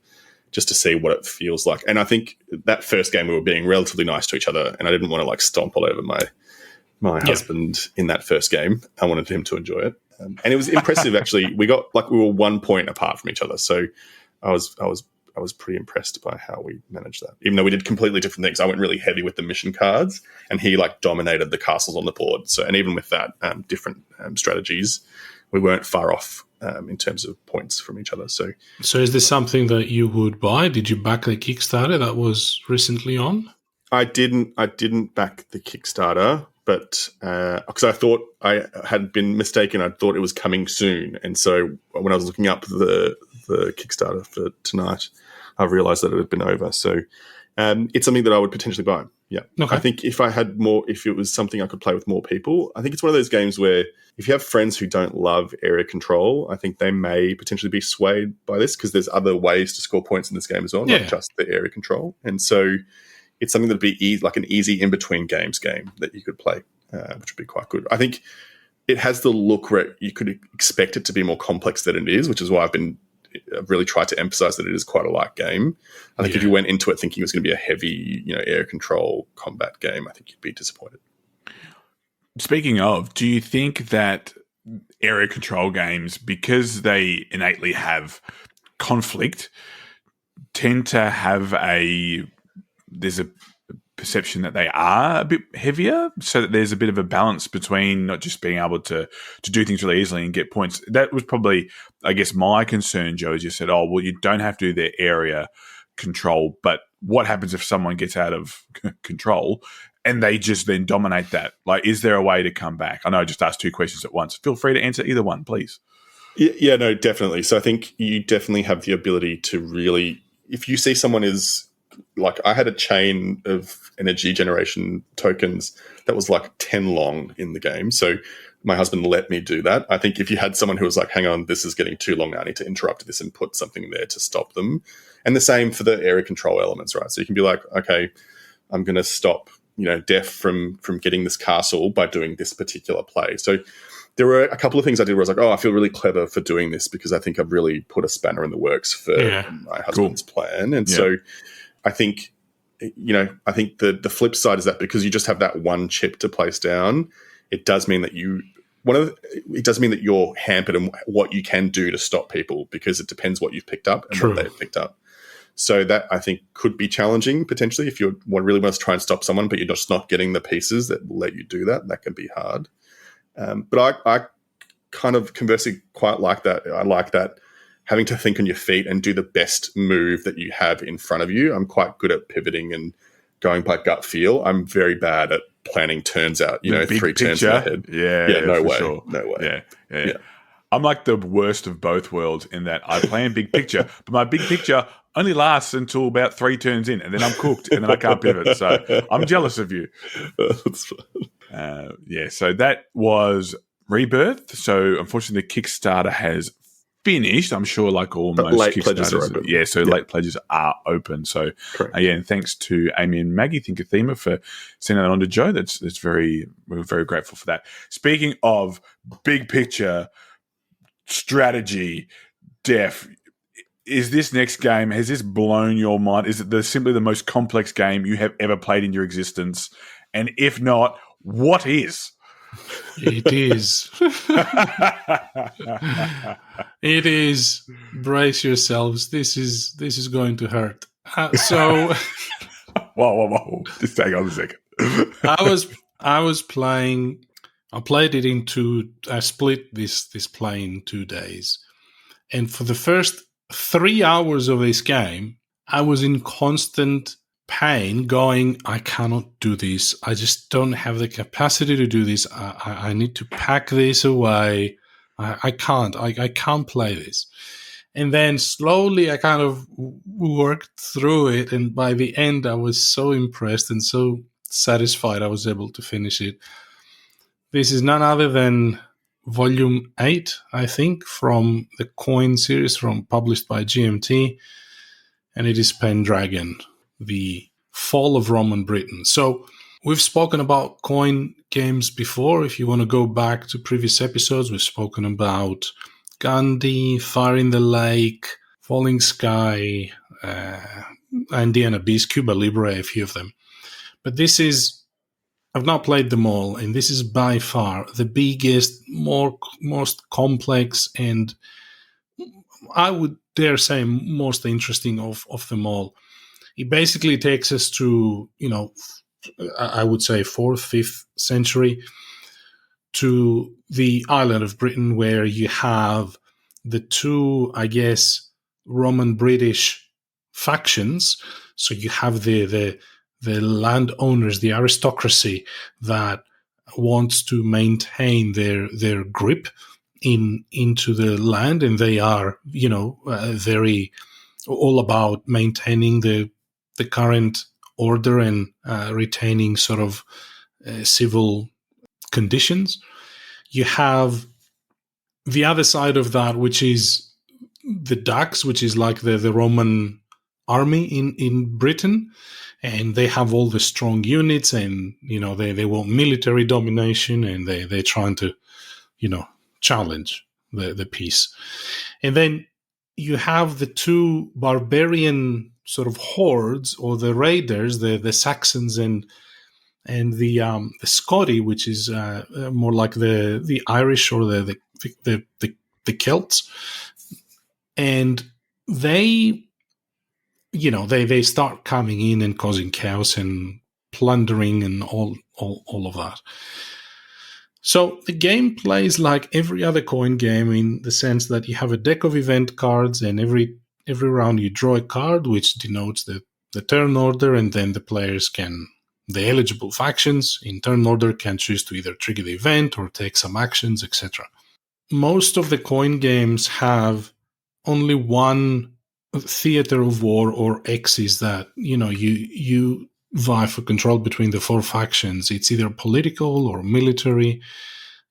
just to see what it feels like. And I think that first game we were being relatively nice to each other, and I didn't want to stomp all over my husband in that first game. I wanted him to enjoy it. And it was impressive, actually. We were 1 point apart from each other. So I was pretty impressed by how we managed that. Even though we did completely different things, I went really heavy with the mission cards, and he dominated the castles on the board. So, and even with that, different strategies, we weren't far off in terms of points from each other. So is this something that you would buy? Did you back the Kickstarter that was recently on? I didn't back the Kickstarter, but because I thought I had been mistaken, I thought it was coming soon, and so when I was looking up the Kickstarter for tonight, I realized that it had been over. So it's something that I would potentially buy. Yeah. Okay. I think if it was something I could play with more people, I think it's one of those games where if you have friends who don't love area control, I think they may potentially be swayed by this because there's other ways to score points in this game as well, not just the area control. And so it's something that'd be like an easy in-between games game that you could play, which would be quite good. I think it has the look where you could expect it to be more complex than it is, which is why I've really tried to emphasize that it is quite a light game. I think if you went into it thinking it was going to be a heavy, air control combat game, I think you'd be disappointed. Speaking of, do you think that area control games, because they innately have conflict, tend to have there's a perception that they are a bit heavier, so that there's a bit of a balance between not just being able to do things really easily and get points? That was probably, I guess, my concern, Joe, is you said, you don't have to do their area control, but what happens if someone gets out of control and they just then dominate that? Is there a way to come back? I know I just asked 2 questions at once. Feel free to answer either one, please. Yeah, no, definitely. So I think you definitely have the ability to really, if you see someone is, I had a chain of energy generation tokens that was 10 long in the game. So my husband let me do that. I think if you had someone who was hang on, this is getting too long, I need to interrupt this and put something there to stop them. And the same for the area control elements, right? So you can be okay, I'm going to stop, Def from getting this castle by doing this particular play. So there were a couple of things I did where I was I feel really clever for doing this because I think I've really put a spanner in the works for my husband's plan. And so I think, the flip side is that because you just have that one chip to place down, it does mean that you're hampered in what you can do to stop people, because it depends what you've picked up and what they've picked up. So that, I think, could be challenging potentially if you really want to try and stop someone, but you're just not getting the pieces that will let you do that. That can be hard. But I kind of conversely quite like that. I like that having to think on your feet and do the best move that you have in front of you. I'm quite good at pivoting and going by gut feel. I'm very bad at planning turns out, three turns in my head. Yeah, no way. Sure. No way. Yeah. I'm like the worst of both worlds in that I plan big picture, but my big picture only lasts until about 3 turns in, and then I'm cooked, and then I can't pivot. So I'm jealous of you. That's fun. So that was Rebirth. So unfortunately, the Kickstarter has finished. I'm sure, like all most late Kickstarters, pledges are open. Late pledges are open. So and thanks to Amy and Maggie Thinkathema for sending that on to Joe. We're very grateful for that. Speaking of big picture strategy, Def, is this next game, has this blown your mind? Is it simply the most complex game you have ever played in your existence? And if not, what is? It is. It is. Brace yourselves. This is going to hurt. Whoa. Just hang on a second. I was playing. I played it in two. I split this play in 2 days, and for the first 3 hours of this game, I was in constant pain, going, I cannot do this. I just don't have the capacity to do this. I need to pack this away. I can't play this. And then slowly I kind of worked through it, and by the end I was so impressed and so satisfied I was able to finish it. This is none other than Volume 8, I think, from the Coin series, published by GMT, and it is Pendragon, the fall of Roman Britain. So we've spoken about coin games before. If you want to go back to previous episodes, we've spoken about Gandhi, Fire in the Lake, Falling Sky, Indiana Beast, Cuba Libre, a few of them. But I've not played them all, and this is by far the biggest, most complex, and I would dare say most interesting of them all. It basically takes us to, I would say 4th, 5th century, to the island of Britain, where you have the two, I guess, Roman-British factions. So you have the landowners, the aristocracy that wants to maintain their grip into the land, and they are, very all about maintaining the current order and retaining sort of civil conditions. You have the other side of that, which is the Dux, which is like the Roman army in Britain, and they have all the strong units, and they want military domination, and they're trying to challenge the peace. And then you have the two barbarian sort of hordes, or the raiders, the Saxons and the Scotty, which is more like the Irish or the Celts, and they start coming in and causing chaos and plundering and all of that. So the game plays like every other coin game, in the sense that you have a deck of event cards, and every round you draw a card which denotes the turn order, and then the players the eligible factions in turn order can choose to either trigger the event or take some actions, etc. Most of the coin games have only one theater of war, or axis, that you vie for control between the 4 factions. It's either political or military.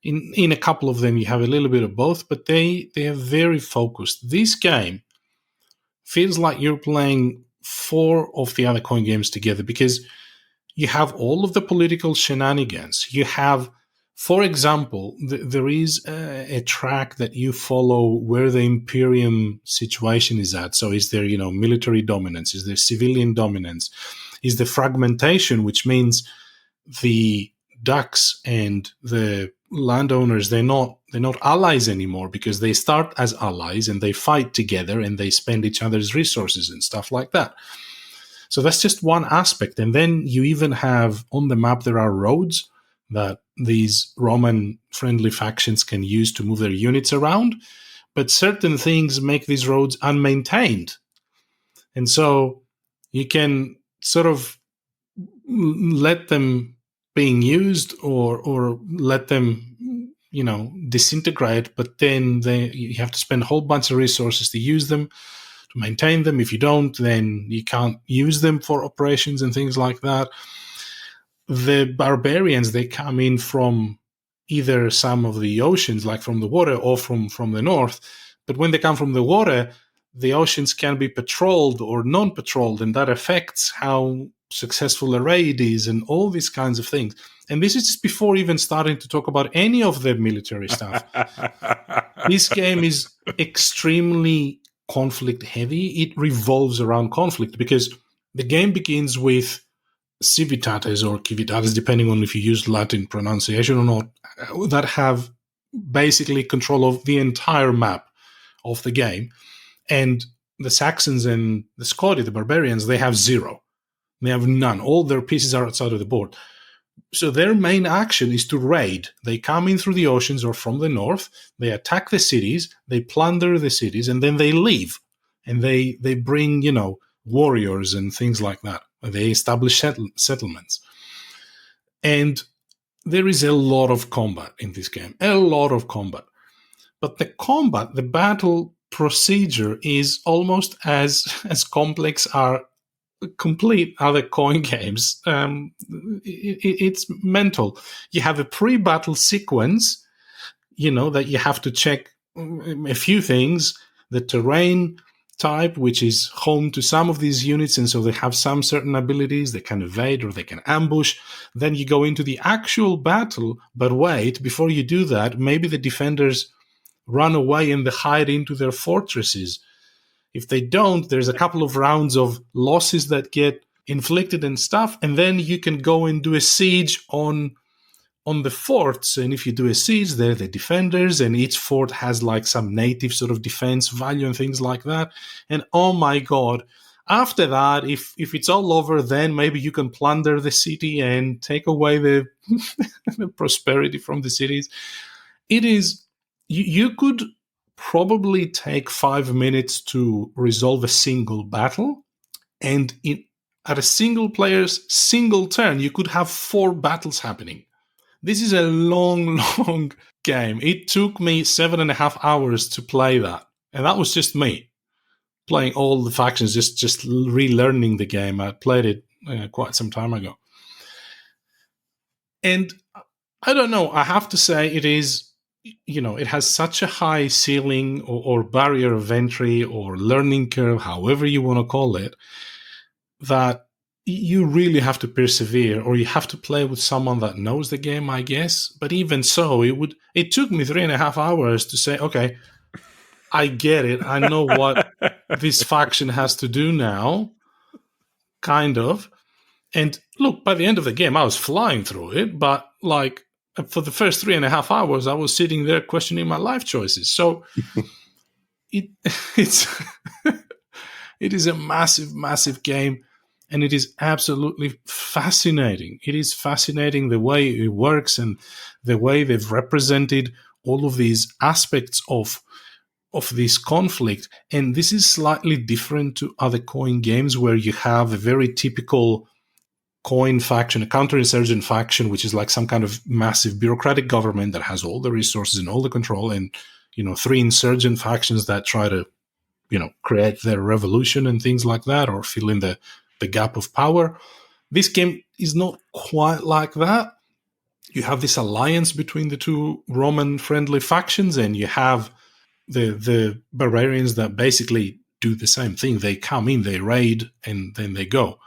In a couple of them you have a little bit of both, but they are very focused. This game feels like you're playing 4 of the other coin games together, because you have all of the political shenanigans. You have, for example, there is a track that you follow where the Imperium situation is at. So is there, military dominance? Is there civilian dominance? Is the fragmentation, which means the ducks and the landowners, they're not allies anymore, because they start as allies and they fight together and they spend each other's resources and stuff like that. So that's just one aspect. And then you even have on the map, there are roads that these Roman-friendly factions can use to move their units around. But certain things make these roads unmaintained. And so you can sort of let them being used or let them, disintegrate, but then you have to spend a whole bunch of resources to use them, to maintain them. If you don't, then you can't use them for operations and things like that. The barbarians, they come in from either some of the oceans, like from the water, or from the north. But when they come from the water, the oceans can be patrolled or non-patrolled, and that affects how successful a raid is and all these kinds of things. And this is just before even starting to talk about any of the military stuff. This game is extremely conflict heavy. It revolves around conflict because the game begins with civitates or civitates, depending on if you use Latin pronunciation or not, that have basically control of the entire map of the game. And the Saxons and the Scoti, the barbarians, they have zero. They have none. All their pieces are outside of the board. So their main action is to raid. They come in through the oceans or from the north. They attack the cities. They plunder the cities, and then they leave. And they bring, warriors and things like that. They establish settlements. And there is a lot of combat in this game. A lot of combat. But the battle procedure is almost as complex are complete other coin games. It's mental. You have a pre-battle sequence, that you have to check a few things. The terrain type, which is home to some of these units, and so they have some certain abilities. They can evade or they can ambush. Then you go into the actual battle, but wait, before you do that, maybe the defenders run away and they hide into their fortresses. If they don't, there's a couple of rounds of losses that get inflicted and stuff, and then you can go and do a siege on the forts. And if you do a siege, they're the defenders, and each fort has like some native sort of defense value and things like that. And oh my god, after that, if it's all over, then maybe you can plunder the city and take away the prosperity from the cities. It is, you could probably take 5 minutes to resolve a single battle, and at a single player's single turn, you could have 4 battles happening. This is a long, long game. It took me 7.5 hours to play that, and that was just me playing all the factions, just relearning the game. I played it quite some time ago, and I don't know. I have to say, it is. It has such a high ceiling or barrier of entry or learning curve, however you want to call it, that you really have to persevere, or you have to play with someone that knows the game, I guess. But even so, it took me 3.5 hours to say, okay, I get it. I know what this faction has to do now, kind of. And look, by the end of the game, I was flying through it, but for the first 3.5 hours, I was sitting there questioning my life choices. So it is a massive, massive game, and it is absolutely fascinating. It is fascinating the way it works and the way they've represented all of these aspects of this conflict. And this is slightly different to other coin games where you have a very typical coin faction, a counterinsurgent faction, which is like some kind of massive bureaucratic government that has all the resources and all the control, and 3 insurgent factions that try to create their revolution and things like that, or fill in the gap of power. This game is not quite like that. You have this alliance between the 2 Roman friendly factions, and you have the barbarians that basically do the same thing. They come in, they raid, and then they go.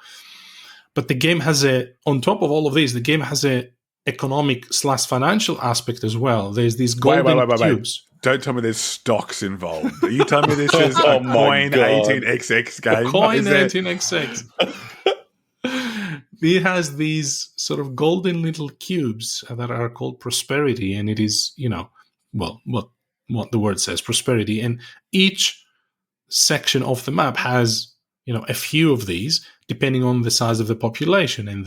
But the game has on top of all of this, the game has a economic/financial aspect as well. There's these golden cubes. Don't tell me there's stocks involved. Are you telling me this is a Coin 18XX game? Coin 18XX. It has these sort of golden little cubes that are called prosperity, and it is, well, what the word says, prosperity. And each section of the map has, a few of these, depending on the size of the population, and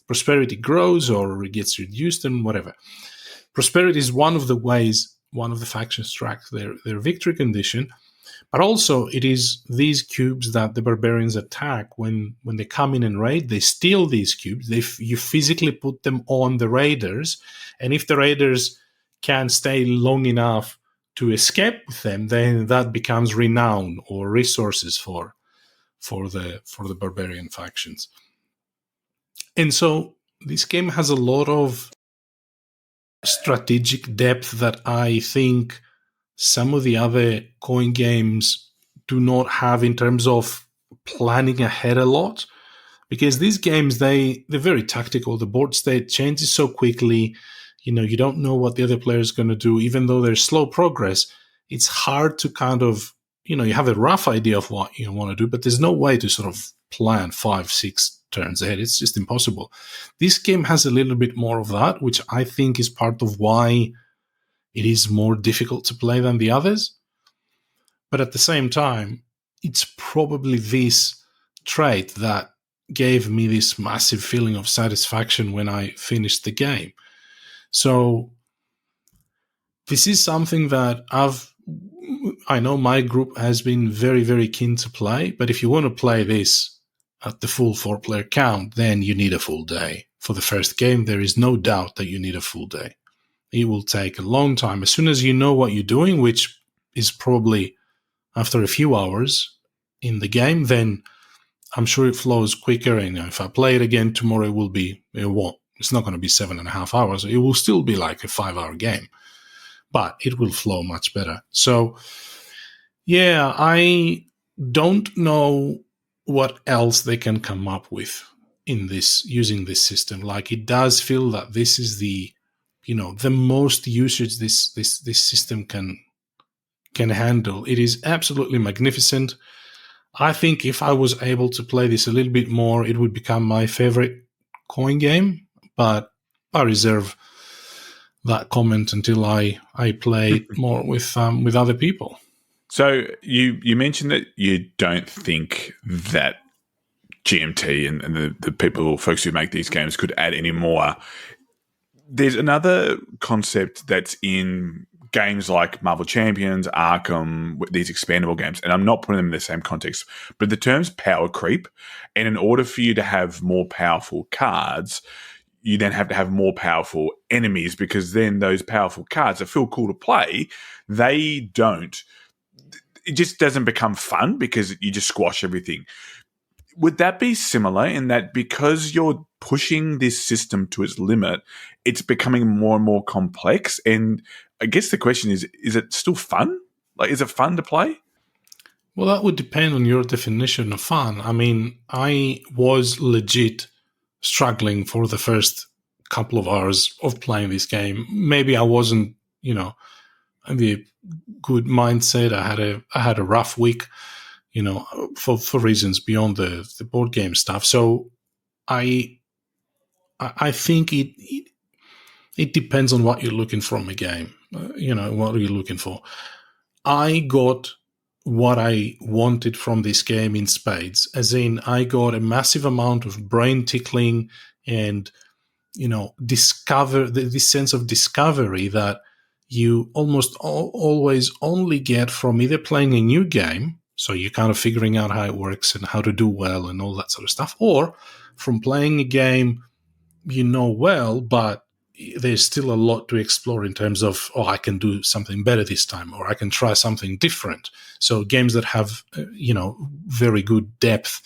prosperity grows or it gets reduced and whatever. Prosperity is one of the ways one of the factions track their victory condition, but also it is these cubes that the barbarians attack when they come in and raid. They steal these cubes. You physically put them on the raiders, and if the raiders can stay long enough to escape with them, then that becomes renown or resources for the barbarian factions. And so this game has a lot of strategic depth that I think some of the other coin games do not have in terms of planning ahead a lot, because these games, they're very tactical. The board state changes so quickly. You don't know what the other player is going to do. Even though there's slow progress, it's hard to kind of, you have a rough idea of what you want to do, but there's no way to sort of plan 5-6 turns ahead. It's just impossible. This game has a little bit more of that, which I think is part of why it is more difficult to play than the others. But at the same time, it's probably this trait that gave me this massive feeling of satisfaction when I finished the game. So this is something that I know my group has been very, very keen to play, but if you want to play this at the full 4-player count, then you need a full day. For the first game, there is no doubt that you need a full day. It will take a long time. As soon as you know what you're doing, which is probably after a few hours in the game, then I'm sure it flows quicker. And if I play it again tomorrow, it's not going to be 7.5 hours. It will still be like a 5-hour game, but it will flow much better. So, yeah, I don't know what else they can come up with in this, using this system. Like, it does feel that this is the most usage this system can handle. It is absolutely magnificent. I think if I was able to play this a little bit more, it would become my favorite coin game, but I reserve that comment until I play more with other people. So you mentioned that you don't think that GMT and the people, folks who make these games could add any more. There's another concept that's in games like Marvel Champions, Arkham, these expandable games, and I'm not putting them in the same context, but the term's power creep. And in order for you to have more powerful cards, you then have to have more powerful enemies, because then those powerful cards that feel cool to play, it just doesn't become fun because you just squash everything. Would that be similar in that because you're pushing this system to its limit, it's becoming more and more complex? And I guess the question is it still fun? Like, is it fun to play? Well, that would depend on your definition of fun. I mean, I was legit struggling for the first couple of hours of playing this game. Maybe I wasn't, in the good mindset. I had a rough week, for reasons beyond the board game stuff. So I think it depends on what you're looking from a game. What are you looking for? I got what I wanted from this game in spades, as in I got a massive amount of brain tickling and, this sense of discovery that you almost always only get from either playing a new game, so you're kind of figuring out how it works and how to do well and all that sort of stuff, or from playing a game well, but there's still a lot to explore in terms of, I can do something better this time, or I can try something different. So games that have, very good depth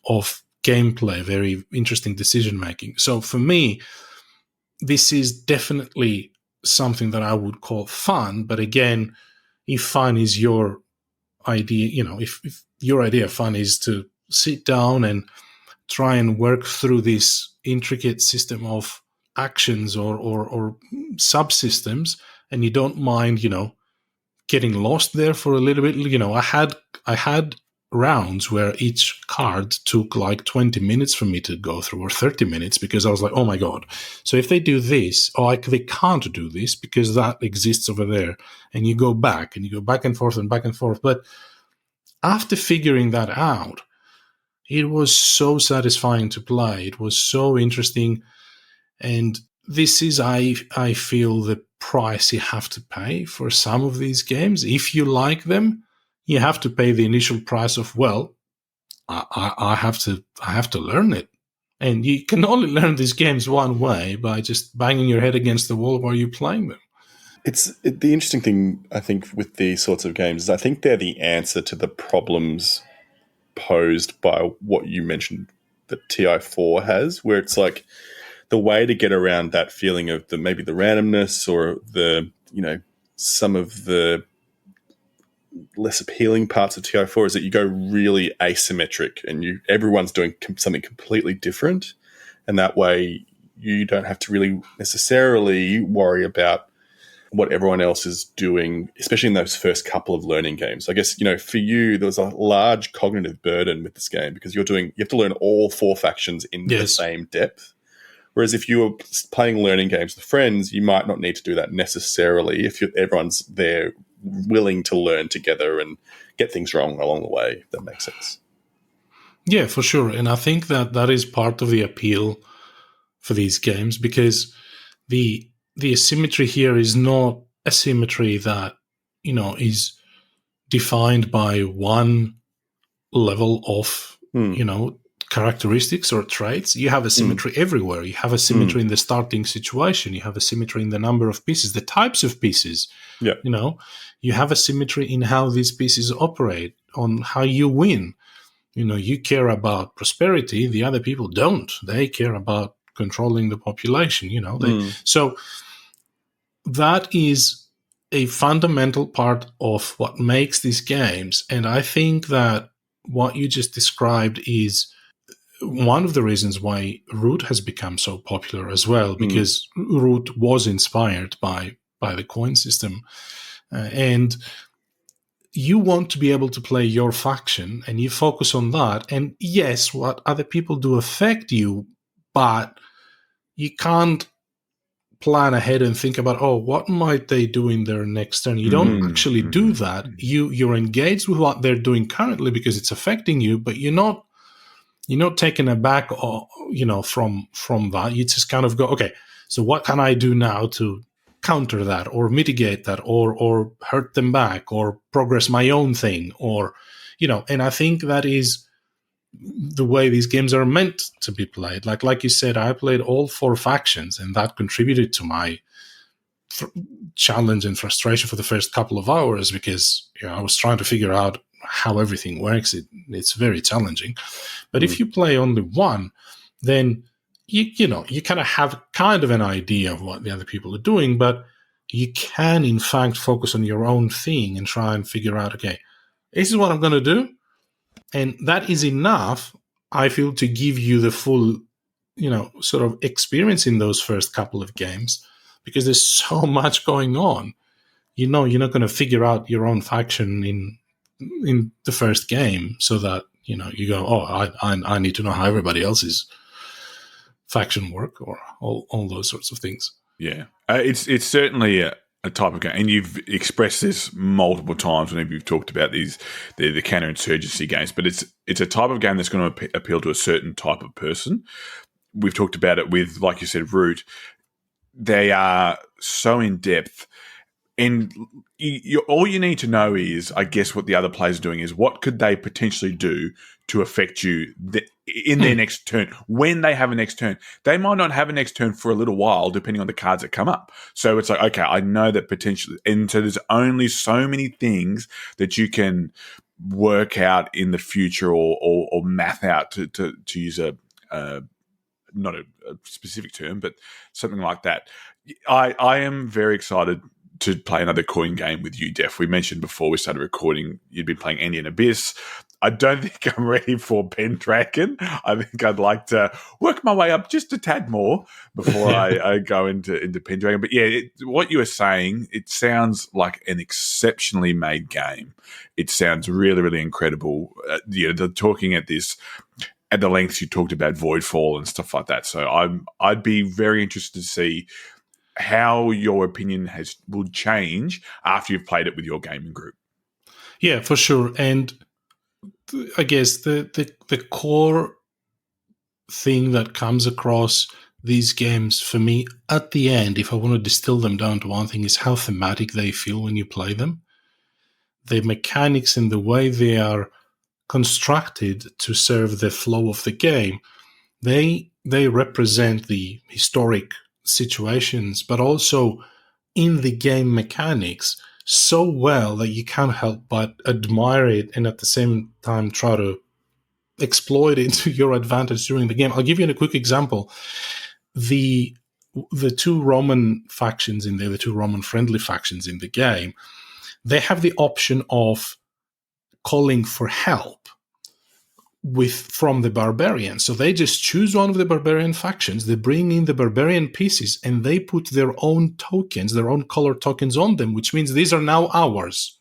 of gameplay, very interesting decision-making. So for me, this is definitely something that I would call fun. But again, if fun is your idea, if your idea of fun is to sit down and try and work through this intricate system of actions or subsystems, and you don't mind, getting lost there for a little bit. I had rounds where each card took like 20 minutes for me to go through, or 30 minutes, because I was like, oh my God. So if they do this, they can't do this because that exists over there. And you go back and forth and back and forth. But after figuring that out, it was so satisfying to play. It was so interesting. And this is, I feel, the price you have to pay for some of these games. If you like them, you have to pay the initial price of, well, I have to learn it. And you can only learn these games one way, by just banging your head against the wall while you're playing them. The interesting thing, I think, with these sorts of games is I think they're the answer to the problems posed by what you mentioned that TI4 has, where it's like the way to get around that feeling of maybe the randomness or the, some of the less appealing parts of TI4 is that you go really asymmetric and everyone's doing something completely different. And that way you don't have to really necessarily worry about what everyone else is doing, especially in those first couple of learning games. I guess, for you, there was a large cognitive burden with this game because you have to learn all 4 factions in the same depth. Whereas if you were playing learning games with friends, you might not need to do that necessarily if everyone's there willing to learn together and get things wrong along the way, if that makes sense. Yeah, for sure. And I think that is part of the appeal for these games, because the asymmetry here is not a symmetry that, is defined by one level of, characteristics or traits. You have a symmetry everywhere. You have a symmetry in the starting situation. You have a symmetry in the number of pieces, the types of pieces. Yeah. You have a symmetry in how these pieces operate, on how you win. You care about prosperity. The other people don't. They care about controlling the population. So that is a fundamental part of what makes these games. And I think that what you just described is one of the reasons why Root has become so popular as well, because Root was inspired by the coin system. And you want to be able to play your faction, and you focus on that. And yes, what other people do affect you, but you can't plan ahead and think about, what might they do in their next turn? You don't actually do that. You're engaged with what they're doing currently because it's affecting you, but you're not taken aback, from that. You just kind of go, okay, so what can I do now to counter that, or mitigate that, or hurt them back, or progress my own thing, or, and I think that is the way these games are meant to be played. Like you said, I played all 4 factions, and that contributed to my challenge and frustration for the first couple of hours, because I was trying to figure out how everything works. It's very challenging. But if you play only one, then you kind of have kind of an idea of what the other people are doing, but you can in fact focus on your own thing and try and figure out, okay, this is what I'm going to do. And that is enough, I feel, to give you the full, sort of experience in those first couple of games, because there's so much going on. You're not going to figure out your own faction in the first game, so that, you go, I need to know how everybody else's faction work, or all those sorts of things. Yeah. It's certainly a type of game, and you've expressed this multiple times whenever you've talked about the counterinsurgency games, but it's a type of game that's going to appeal to a certain type of person. We've talked about it with, like you said, Root. They are so in depth, and all you need to know is, I guess, what the other players are doing is what could they potentially do to affect you in their next turn. When they have a next turn, they might not have a next turn for a little while, depending on the cards that come up. So it's like, okay, I know that potentially, and so there's only so many things that you can work out in the future, or math out to use not a specific term, but something like that. I am very excited to play another coin game with you, Def. We mentioned before we started recording, you'd been playing Indian Abyss. I don't think I'm ready for Pendragon. I think I'd like to work my way up just a tad more before I go into Pendragon. But yeah, what you were saying, it sounds like an exceptionally made game. It sounds really, really incredible. They're talking at the lengths you talked about Voidfall and stuff like that. So I'd be very interested to see how your opinion will change after you've played it with your gaming group. Yeah, for sure. And I guess the core thing that comes across these games for me at the end, if I want to distill them down to one thing, is how thematic they feel when you play them. The mechanics and the way they are constructed to serve the flow of the game, they represent the historic situations, but also in the game mechanics so well that you can't help but admire it and at the same time try to exploit it to your advantage during the game. I'll give you a quick example. The two Roman factions in there, the two Roman friendly factions in the game, they have the option of calling for help from the barbarians. So they just choose one of the barbarian factions, they bring in the barbarian pieces, and they put their own tokens, their own color tokens on them, which means these are now ours.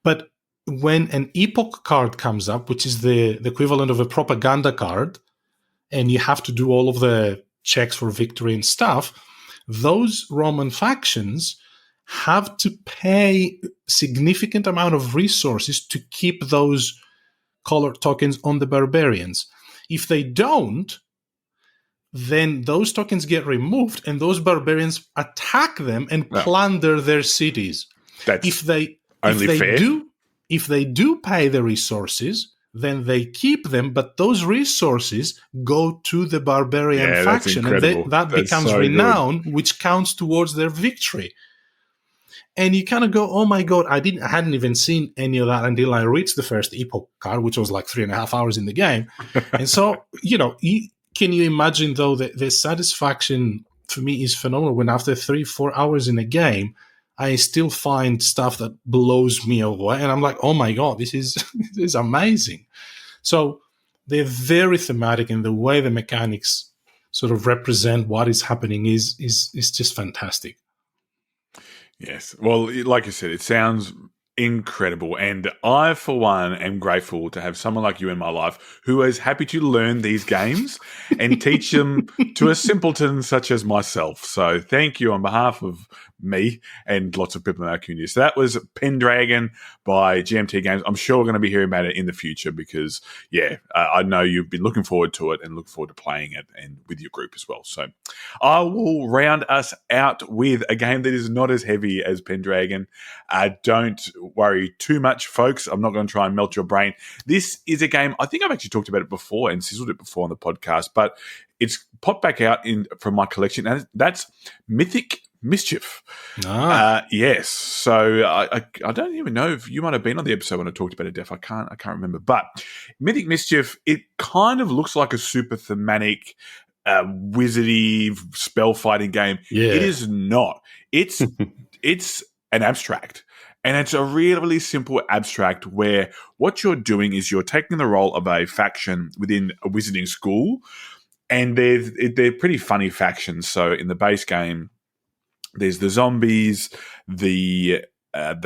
But when an epoch card comes up, which is the equivalent of a propaganda card, and you have to do all of the checks for victory and stuff, those Roman factions have to pay significant amount of resources to keep those color tokens on the barbarians. If they don't, then those tokens get removed and those barbarians attack them and plunder their cities. That's if they fair. If they do pay the resources, then they keep them, but those resources go to the barbarian faction, and that becomes so renown, which counts towards their victory. And you kind of go, oh my God, I hadn't even seen any of that until I reached the first epoch card, which was like 3.5 hours in the game. And so, can you imagine, though, the satisfaction for me is phenomenal when after 3-4 hours in a game, I still find stuff that blows me away. And I'm like, oh my God, this is amazing. So they're very thematic, and the way the mechanics sort of represent what is happening is just fantastic. Yes. Well, like you said, it sounds incredible. And I, for one, am grateful to have someone like you in my life who is happy to learn these games and teach them to a simpleton such as myself. So thank you on behalf of me and lots of people in our community. So that was Pendragon by GMT Games. I'm sure we're going to be hearing about it in the future because, I know you've been looking forward to it and look forward to playing it and with your group as well. So I will round us out with a game that is not as heavy as Pendragon. Don't worry too much, folks. I'm not going to try and melt your brain. This is a game, I think I've actually talked about it before and sizzled it before on the podcast, but it's popped back out from my collection, and that's Mythic Mischief. Yes. So I don't even know if you might have been on the episode when I talked about it, Def. I can't remember. But Mythic Mischief, it kind of looks like a super thematic, wizardy spell fighting game. Yeah. It is not. It's an abstract. And it's a really, really simple abstract where what you're doing is you're taking the role of a faction within a wizarding school, and they're pretty funny factions. So in the base game, there's the zombies, the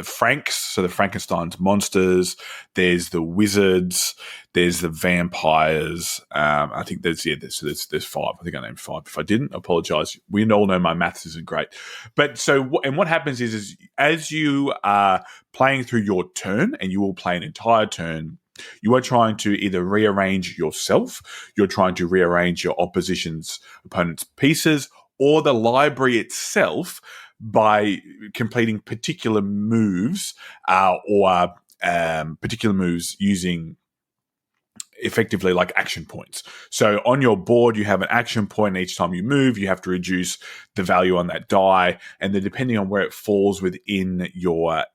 Franks, so the Frankenstein's monsters. There's the wizards. There's the vampires. I think there's 5. I think I named 5. If I didn't, I apologize. We all know my maths isn't great. But what happens is as you are playing through your turn, and you will play an entire turn, you are trying to either rearrange yourself, you're trying to rearrange your opponent's pieces, or the library itself by completing particular moves or particular moves using effectively like action points. So on your board, you have an action point. Each time you move, you have to reduce the value on that die. And then depending on where it falls within your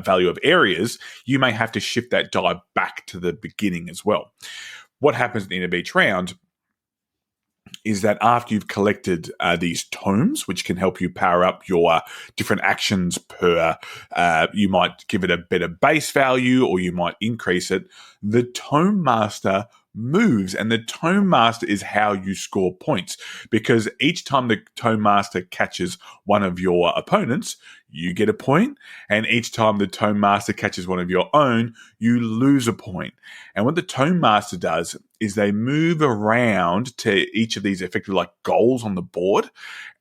value of areas, you may have to shift that die back to the beginning as well. What happens at the end of each round is that after you've collected these tomes, which can help you power up your different actions per, you might give it a better base value or you might increase it, the Tome Master moves, and the Tome Master is how you score points, because each time the Tome Master catches one of your opponents, you get a point, and each time the Tome Master catches one of your own, you lose a point. And what the Tome Master does is they move around to each of these effectively like goals on the board,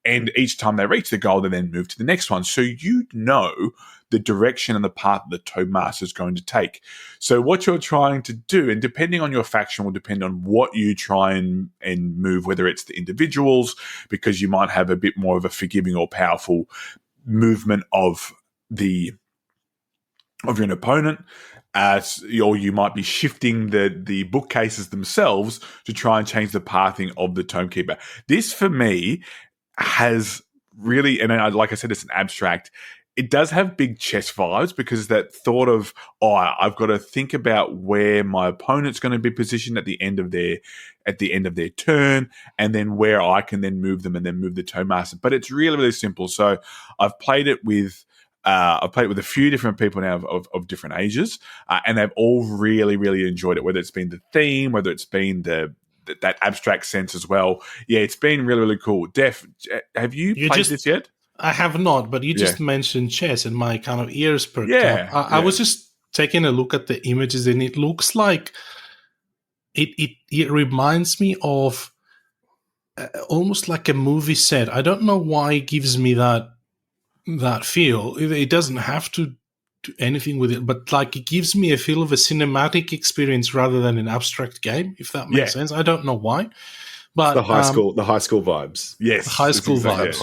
and each time they reach the goal, they then move to the next one. So you know the direction and the path the Tome Master is going to take. So what you're trying to do, and depending on your faction will depend on what you try and move, whether it's the individuals, because you might have a bit more of a forgiving or powerful movement of your opponent, or you might be shifting the bookcases themselves to try and change the pathing of the Tome Keeper. This, for me, has really, and like I said, it's an abstract. It does have big chess vibes, because that thought of, I've got to think about where my opponent's going to be positioned at the end of their turn, and then where I can then move them and then move the Tome Master. But it's really, really simple. So I've played it with a few different people now of different ages, and they've all really, really enjoyed it, whether it's been the theme, whether it's been that abstract sense as well. Yeah, it's been really, really cool. Def, have you played this yet? I have not, but you just mentioned chess and my kind of ears perked up. I was just taking a look at the images, and it looks like it reminds me of almost like a movie set. I don't know why it gives me that feel. It doesn't have to do anything with it, but like it gives me a feel of a cinematic experience rather than an abstract game, if that makes sense. I don't know why. But the high school vibes. Yes. The high school vibes.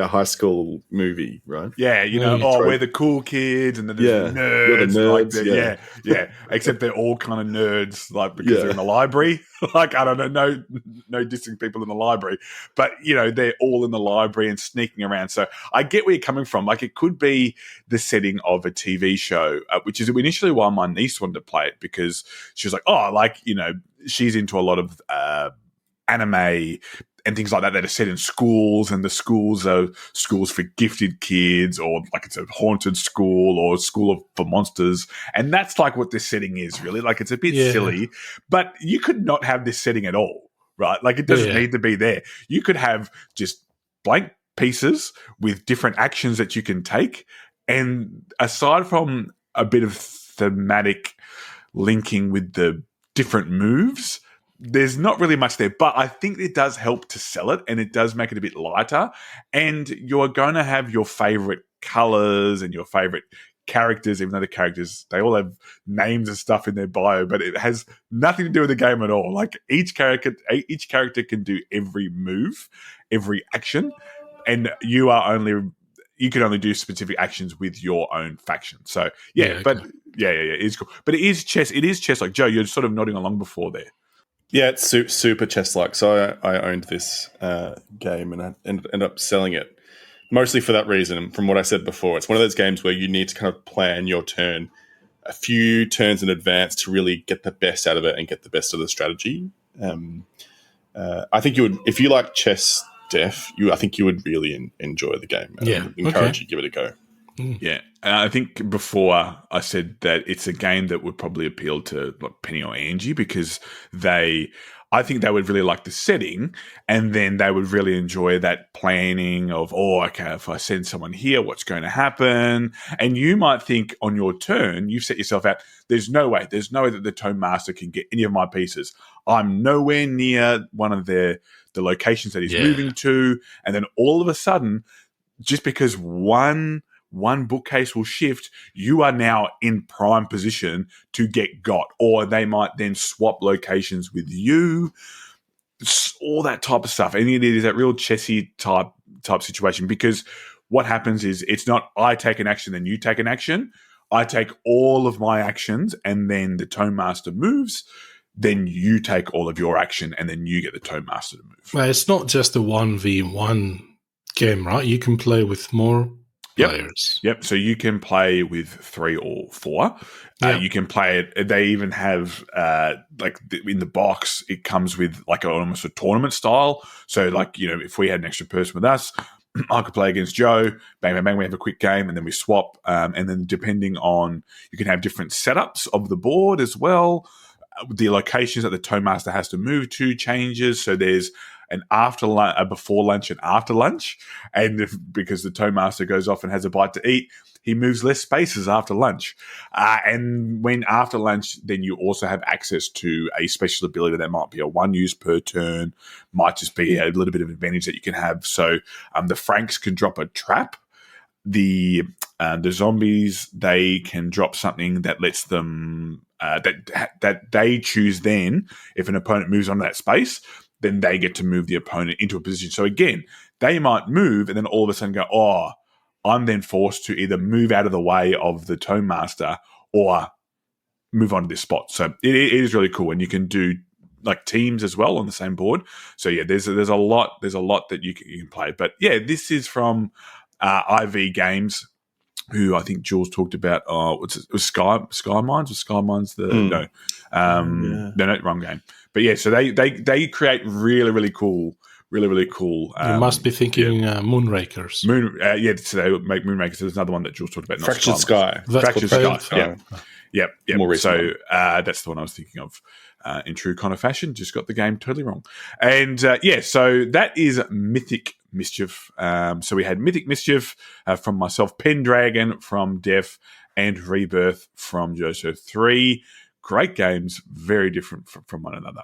High school movie, right? Yeah, we're the cool kids and the nerds. You're the nerds. Yeah. Except they're all kind of nerds, like, because they're in the library. Like, I don't know, no dissing people in the library. But, they're all in the library and sneaking around. So I get where you're coming from. Like, it could be the setting of a TV show, which is initially why my niece wanted to play it, because she was like, she's into a lot of anime and things like that are set in schools, and the schools are schools for gifted kids, or like it's a haunted school or a school for monsters. And that's like what this setting is, really. Like, it's a bit silly, but you could not have this setting at all, right? Like, it doesn't need to be there. You could have just blank pieces with different actions that you can take. And aside from a bit of thematic linking with the different moves, there's not really much there, but I think it does help to sell it, and it does make it a bit lighter. And you're going to have your favorite colors and your favorite characters, even though the characters, they all have names and stuff in their bio, but it has nothing to do with the game at all. Like, each character can do every move, every action, and you can only do specific actions with your own faction. So it's cool. But it is chess. It is chess. Like, Joe, you're sort of nodding along before there. Yeah, it's super chess-like. So I owned this game, and I ended up selling it mostly for that reason. And from what I said before, it's one of those games where you need to kind of plan your turn a few turns in advance to really get the best out of it and get the best of the strategy. I think you would, if you like chess, Def, I think you would really enjoy the game. I encourage you to give it a go. Yeah, and I think before I said that it's a game that would probably appeal to like Penny or Angie, because I think they would really like the setting, and then they would really enjoy that planning of, if I send someone here, what's going to happen? And you might think on your turn, you've set yourself out, there's no way that the Tome Master can get any of my pieces. I'm nowhere near one of the locations that he's moving to, and then all of a sudden, just because one bookcase will shift, you are now in prime position to get got, or they might then swap locations with you, all that type of stuff. And it is that real chessy type situation, because what happens is it's not I take an action, then you take an action. I take all of my actions, and then the Tome Master moves. Then you take all of your action, and then you get the Tome Master to move. Well, it's not just a 1v1 game, right? You can play with more players. Yep. So you can play with 3 or 4. You can play it. They even have in the box, it comes with like almost a tournament style. So if we had an extra person with us, I could play against Joe. Bang, bang, bang. We have a quick game, and then we swap. And then depending on, you can have different setups of the board as well. The locations that the Toastmaster has to move to changes. So there's an before lunch and after lunch. And because the Toastmaster goes off and has a bite to eat, he moves less spaces after lunch. And when after lunch, then you also have access to a special ability that might be a 1 use per turn, might just be a little bit of advantage that you can have. So the Franks can drop a trap. The zombies, they can drop something that lets them that they choose. Then, if an opponent moves on that space, then they get to move the opponent into a position. So again, they might move, and then all of a sudden go, "Oh, I'm then forced to either move out of the way of the Toastmaster or move on to this spot." So it is really cool, and you can do like teams as well on the same board. So yeah, there's a lot that you can play. But yeah, this is from IV Games, who I think Jules talked about. It was Sky Mines? Was Sky Mines no, wrong game. But yeah, so they create really cool. You must be thinking Moonrakers. So they make Moonrakers. There's another one that Jules talked about. Fractured Sky. Fractured Sky. Yep. More recent. So that's the one I was thinking of. In true Conor fashion, just got the game totally wrong. And so that is Mythic Mischief. So we had Mythic Mischief from myself, Pendragon from Def, and Rebirth from Joso. 3 great games, very different from one another.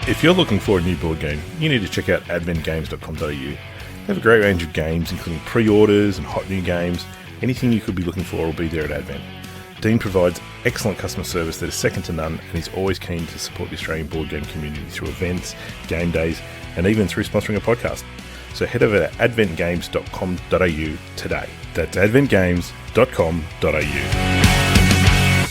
If you're looking for a new board game, you need to check out adventgames.com.au. They have a great range of games, including pre-orders and hot new games. Anything you could be looking for will be there at Advent. Dean provides excellent customer service that is second to none, and he's always keen to support the Australian board game community through events, game days, and even through sponsoring a podcast. So head over to adventgames.com.au today. That's adventgames.com.au.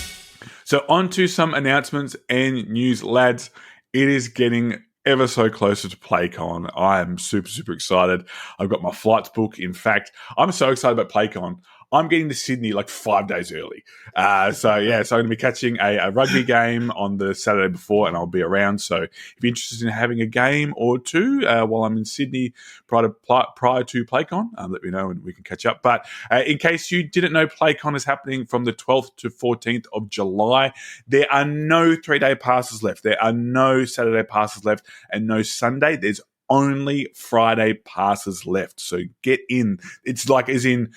So on to some announcements and news, lads. It is getting ever so closer to PlayCon. I am super, super excited. I've got my flights booked. In fact, I'm so excited about PlayCon. I'm getting to Sydney like 5 days early. So I'm going to be catching a rugby game on the Saturday before, and I'll be around. So if you're interested in having a game or two while I'm in Sydney prior to PlayCon, let me know and we can catch up. But in case you didn't know, PlayCon is happening from the 12th to 14th of July. There are no 3-day passes left. There are no Saturday passes left and no Sunday. There's only Friday passes left. So get in. It's like as in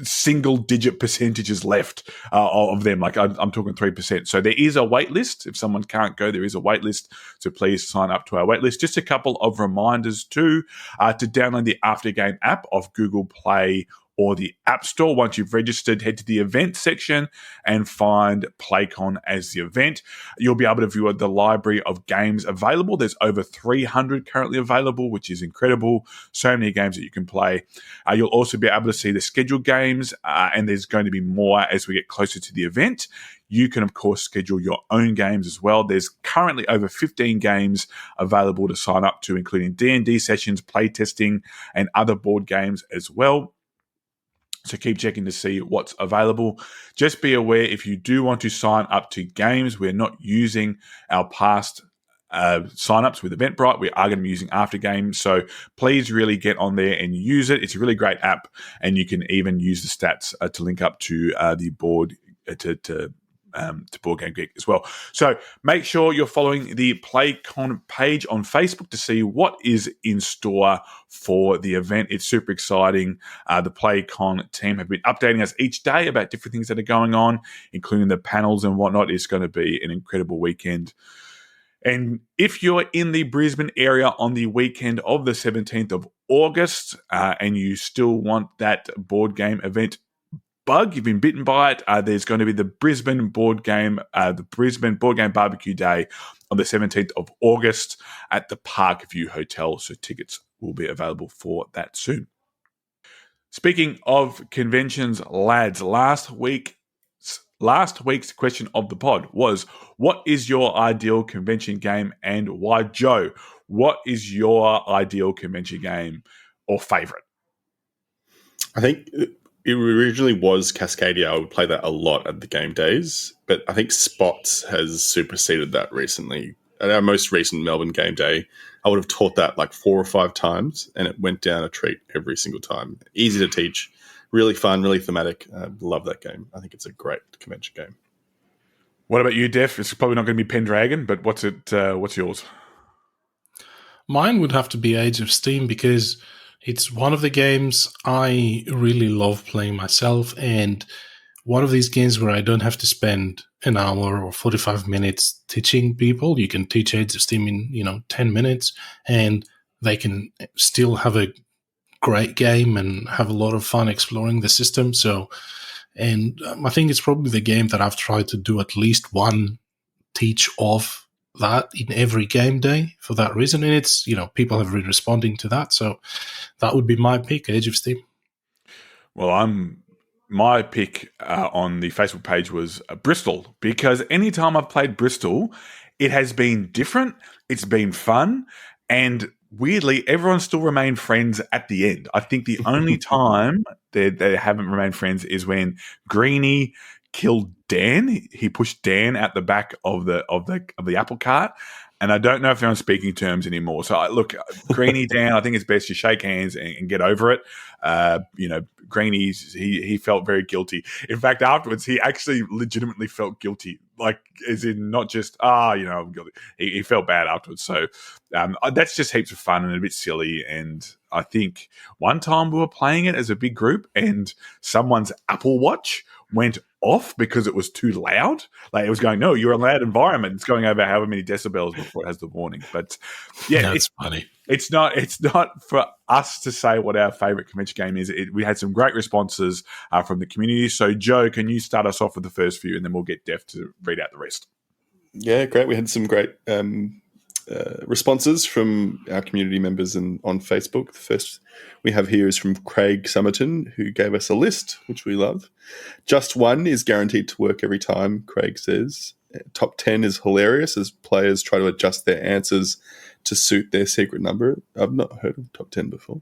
single-digit percentages left of them. Like I'm talking 3%. So there is a wait list. If someone can't go, there is a wait list. So please sign up to our wait list. Just a couple of reminders too, to download the After Game app of Google Play or the App Store. Once you've registered, head to the event section and find PlayCon as the event. You'll be able to view the library of games available. There's over 300 currently available, which is incredible. So many games that you can play. You'll also be able to see the scheduled games, and there's going to be more as we get closer to the event. You can, of course, schedule your own games as well. There's currently over 15 games available to sign up to, including D&D sessions, playtesting, and other board games as well. So keep checking to see what's available. Just be aware, if you do want to sign up to games, we're not using our past sign-ups with Eventbrite. We are going to be using After Games. So please really get on there and use it. It's a really great app, and you can even use the stats to link up to the board to Board Game Geek as well. So make sure you're following the PlayCon page on Facebook to see what is in store for the event. It's super exciting. The PlayCon team have been updating us each day about different things that are going on, including the panels and whatnot. It's going to be an incredible weekend. And if you're in the Brisbane area on the weekend of the 17th of August and you still want that board game event bug, you've been bitten by it, there's going to be the Brisbane Board Game BBQ Day on the 17th of August at the Parkview Hotel. So tickets will be available for that soon. Speaking of conventions, lads, last week's question of the pod was, what is your ideal convention game and why? Joe, what is your ideal convention game or favorite? I think it originally was Cascadia. I would play that a lot at the game days, but I think Spots has superseded that recently. At our most recent Melbourne game day, I would have taught that like 4 or 5 times, and it went down a treat every single time. Easy to teach, really fun, really thematic. Love that game. I think it's a great convention game. What about you, Def? It's probably not going to be Pendragon, but what's yours? Mine would have to be Age of Steam because it's one of the games I really love playing myself, and one of these games where I don't have to spend an hour or 45 minutes teaching people. You can teach Age of Steam in 10 minutes, and they can still have a great game and have a lot of fun exploring the system. So, and I think it's probably the game that I've tried to do at least one teach of that in every game day for that reason. And it's, people have been responding to that. So that would be my pick, Age of Steam. Well, my pick on the Facebook page was Bristol, because anytime I've played Bristol, it has been different. It's been fun. And weirdly, everyone still remained friends at the end. I think the only time they haven't remained friends is when Greenie killed Dan. He pushed Dan out the back of the apple cart. And I don't know if they're on speaking terms anymore. So, look, Greenie, Dan, I think it's best you shake hands and get over it. Greenie, he felt very guilty. In fact, afterwards, he actually legitimately felt guilty. Like, as in not just, I'm guilty. He felt bad afterwards. So that's just heaps of fun and a bit silly. And I think one time we were playing it as a big group and someone's Apple Watch went off because it was too loud. Like, it was going, no, you're in a loud environment. It's going over however many decibels before it has the warning. But yeah, it's funny. It's not for us to say what our favorite convention game is. We had some great responses from the community. So, Joe, can you start us off with the first few, and then we'll get Def to read out the rest? Yeah, great. We had some great responses from our community members on Facebook. The first we have here is from Craig Summerton, who gave us a list, which we love. Just one is guaranteed to work every time, Craig says. Top 10 is hilarious as players try to adjust their answers to suit their secret number. I've not heard of top 10 before.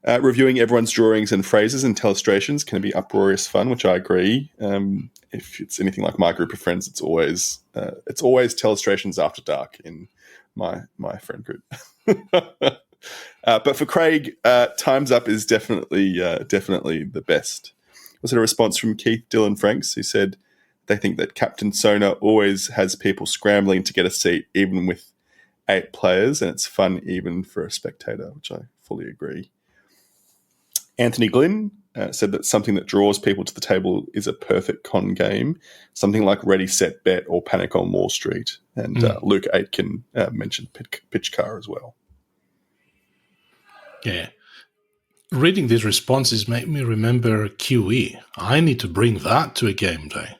Reviewing everyone's drawings and phrases and illustrations can be uproarious fun, which I agree. If it's anything like my group of friends, it's always illustrations after dark in my friend group. But for Craig, Time's Up is definitely the best. Was it a response from Keith Dylan Franks, who said they think that Captain Sona always has people scrambling to get a seat, even with 8 players, and it's fun even for a spectator, which I fully agree. Anthony Glynn said that something that draws people to the table is a perfect con game, something like Ready, Set, Bet or Panic on Wall Street. And Luke Aitken mentioned Pitch Car as well. Yeah. Reading these responses make me remember QE. I need to bring that to a game day.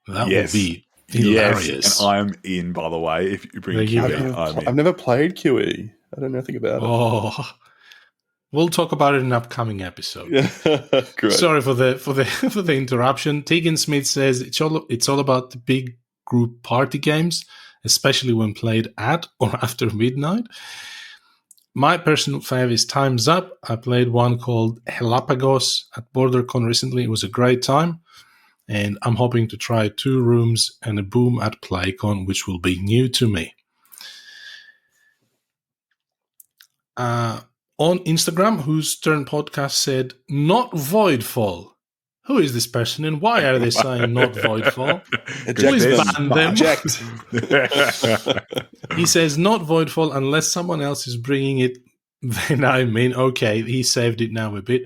That would be hilarious. Yes, and I'm in, by the way, if you bring QE. I've never played QE. I don't know anything about it. Oh, we'll talk about it in an upcoming episode. Yeah. Great. Sorry for the interruption. Tegan Smith says it's all about the big group party games, especially when played at or after midnight. My personal fave is Time's Up. I played one called Helapagos at BorderCon recently. It was a great time. And I'm hoping to try 2 rooms and a boom at PlayCon, which will be new to me. On Instagram, Whose Turn Podcast said, not Voidfall. Who is this person and why are they saying not Voidfall? Please ban them. He says, not Voidfall unless someone else is bringing it. Then I mean, okay, he saved it now a bit.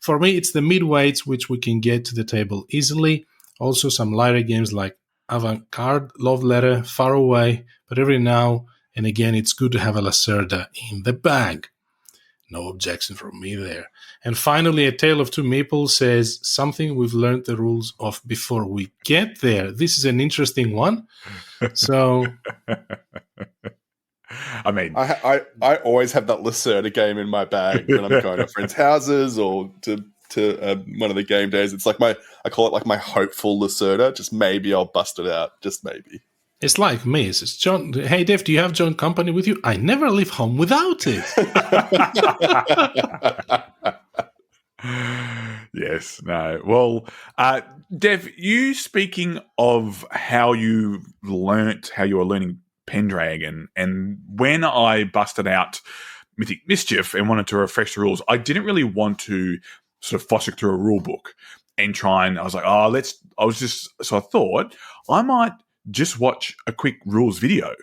For me, it's the mid-weights which we can get to the table easily. Also, some lighter games like Avant-Garde, Love Letter, Far Away. But every now and again, it's good to have a Lacerda in the bag. No objection from me there. And finally, A Tale of Two Meeples says something we've learned the rules of before we get there. This is an interesting one. So, I mean, I always have that Lacerda game in my bag when I'm going to friends' houses or to one of the game days. It's like I call it like my hopeful Lacerda. Just maybe I'll bust it out. Just maybe. It's like me. It's John. Hey, Dave, do you have John Company with you? I never leave home without it. Yes, no. Well, Dev, you speaking of how you were learning Pendragon, and when I busted out Mythic Mischief and wanted to refresh the rules, I didn't really want to sort of fossick through a rule book and I was like, so I thought I might just watch a quick rules video.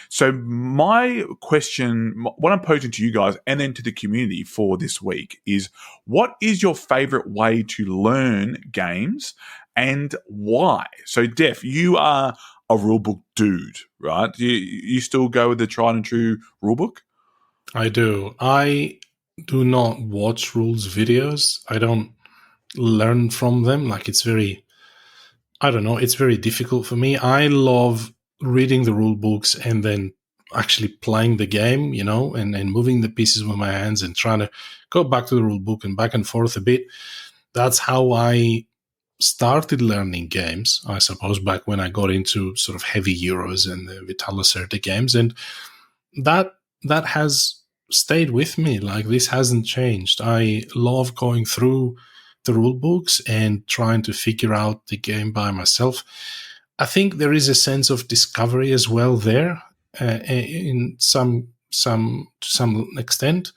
So my question, what I'm posing to you guys and then to the community for this week is, what is your favorite way to learn games and why? So Def, you are a rulebook dude, right? You still go with the tried and true rulebook? I do. I do not watch rules videos. I don't learn from them. Like, it's very difficult for me. I love reading the rule books and then actually playing the game, and moving the pieces with my hands and trying to go back to the rule book and back and forth a bit. That's how I started learning games, I suppose, back when I got into sort of heavy Euros and the Vitala Certe games. And that has stayed with me. Like, this hasn't changed. I love going through the rule books and trying to figure out the game by myself. I think there is a sense of discovery as well there, in to some extent.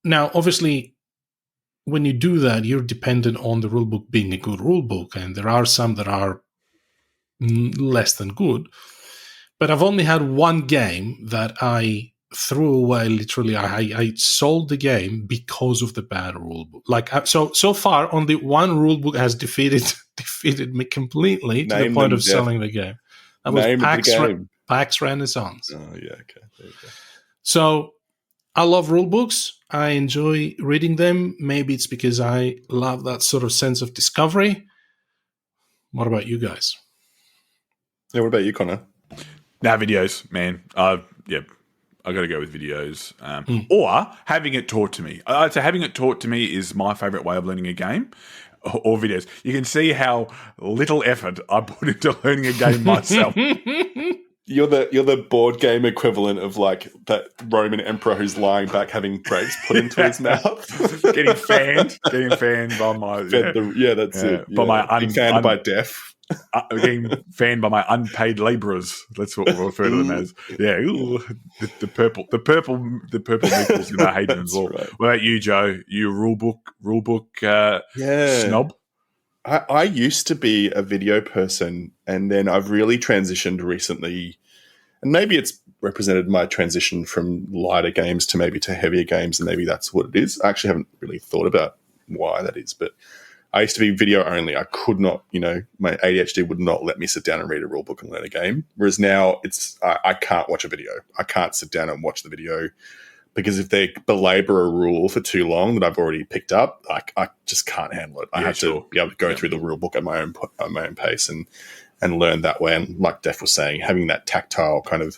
Now, obviously, when you do that, you're dependent on the rule book being a good rule book, and there are some that are less than good. But I've only had one game that I threw away. Literally, I sold the game because of the bad rule book. Like, so far, only one rule book has defeated me completely to the point of selling the game. That was PAX Renaissance. Oh yeah, okay, there you go. So I love rule books. I enjoy reading them. Maybe it's because I love that sort of sense of discovery. What about you guys? Yeah, what about you, Connor? Now, videos, man. I got to go with videos, or having it taught to me. So having it taught to me is my favorite way of learning a game, or videos. You can see how little effort I put into learning a game myself. You're the board game equivalent of like that Roman emperor who's lying back having grapes put into his mouth, getting fanned by my fanned by Def. Getting fanned by my unpaid labourers. That's what we'll refer to them as. Yeah, the purple nipples in my hate them as well. Right. What about you, Joe? You a rulebook snob? I used to be a video person, and then I've really transitioned recently, and maybe it's represented my transition from lighter games to maybe to heavier games, and maybe that's what it is. I actually haven't really thought about why that is, but I used to be video only. I could not, my ADHD would not let me sit down and read a rule book and learn a game. Whereas now I can't watch a video. I can't sit down and watch the video because if they belabor a rule for too long that I've already picked up, I just can't handle it. I have to be able to go through the rule book at my own pace and learn that way. And like Def was saying, having that tactile kind of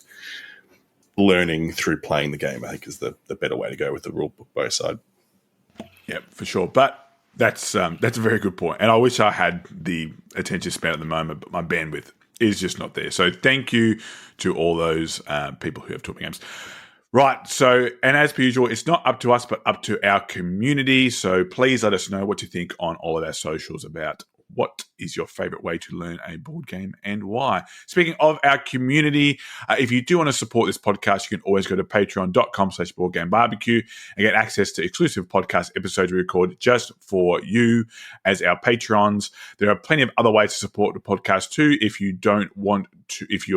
learning through playing the game, I think, is the better way to go with the rule book both side. Yeah, for sure. But that's a very good point. And I wish I had the attention span at the moment, but my bandwidth is just not there. So thank you to all those people who have taught me games. Right. So, and as per usual, it's not up to us, but up to our community. So please let us know what you think on all of our socials about what is your favorite way to learn a board game and why. Speaking of our community, if you do want to support this podcast, you can always go to patreon.com/boardgamebarbecue and get access to exclusive podcast episodes we record just for you as our patrons. There are plenty of other ways to support the podcast too. If you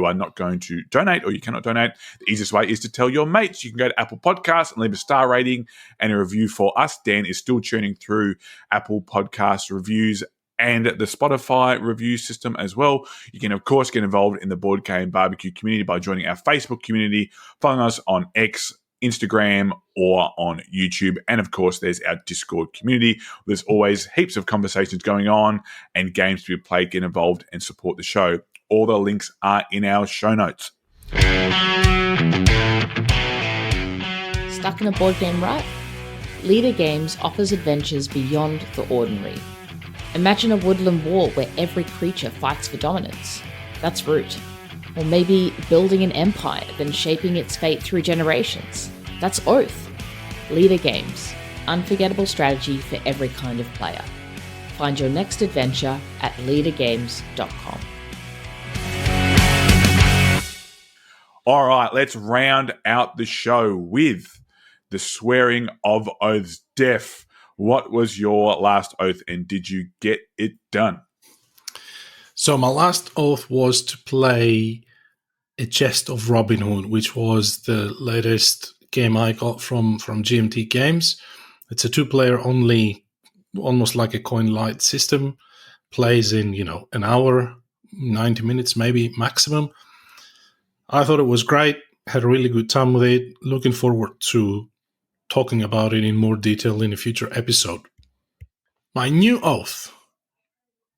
are not going to donate or you cannot donate, the easiest way is to tell your mates. You can go to Apple Podcasts and leave a star rating and a review for us. Dan is still churning through Apple Podcast reviews and the Spotify review system as well. You can, of course, get involved in the Board Game Barbecue community by joining our Facebook community, following us on X, Instagram, or on YouTube. And, of course, there's our Discord community. There's always heaps of conversations going on and games to be played. Get involved and support the show. All the links are in our show notes. Stuck in a board game rut? Leader Games offers adventures beyond the ordinary. Imagine a woodland war where every creature fights for dominance. That's Root. Or maybe building an empire, then shaping its fate through generations. That's Oath. Leader Games. Unforgettable strategy for every kind of player. Find your next adventure at leadergames.com. All right, let's round out the show with the swearing of oaths. Def, what was your last oath and did you get it done? So my last oath was to play A Chest of Robin Hood, which was the latest game I got from GMT Games. It's a 2-player only, almost like a coin light system. Plays in, an hour, 90 minutes maybe maximum. I thought it was great. Had a really good time with it. Looking forward to talking about it in more detail in a future episode. My new oath,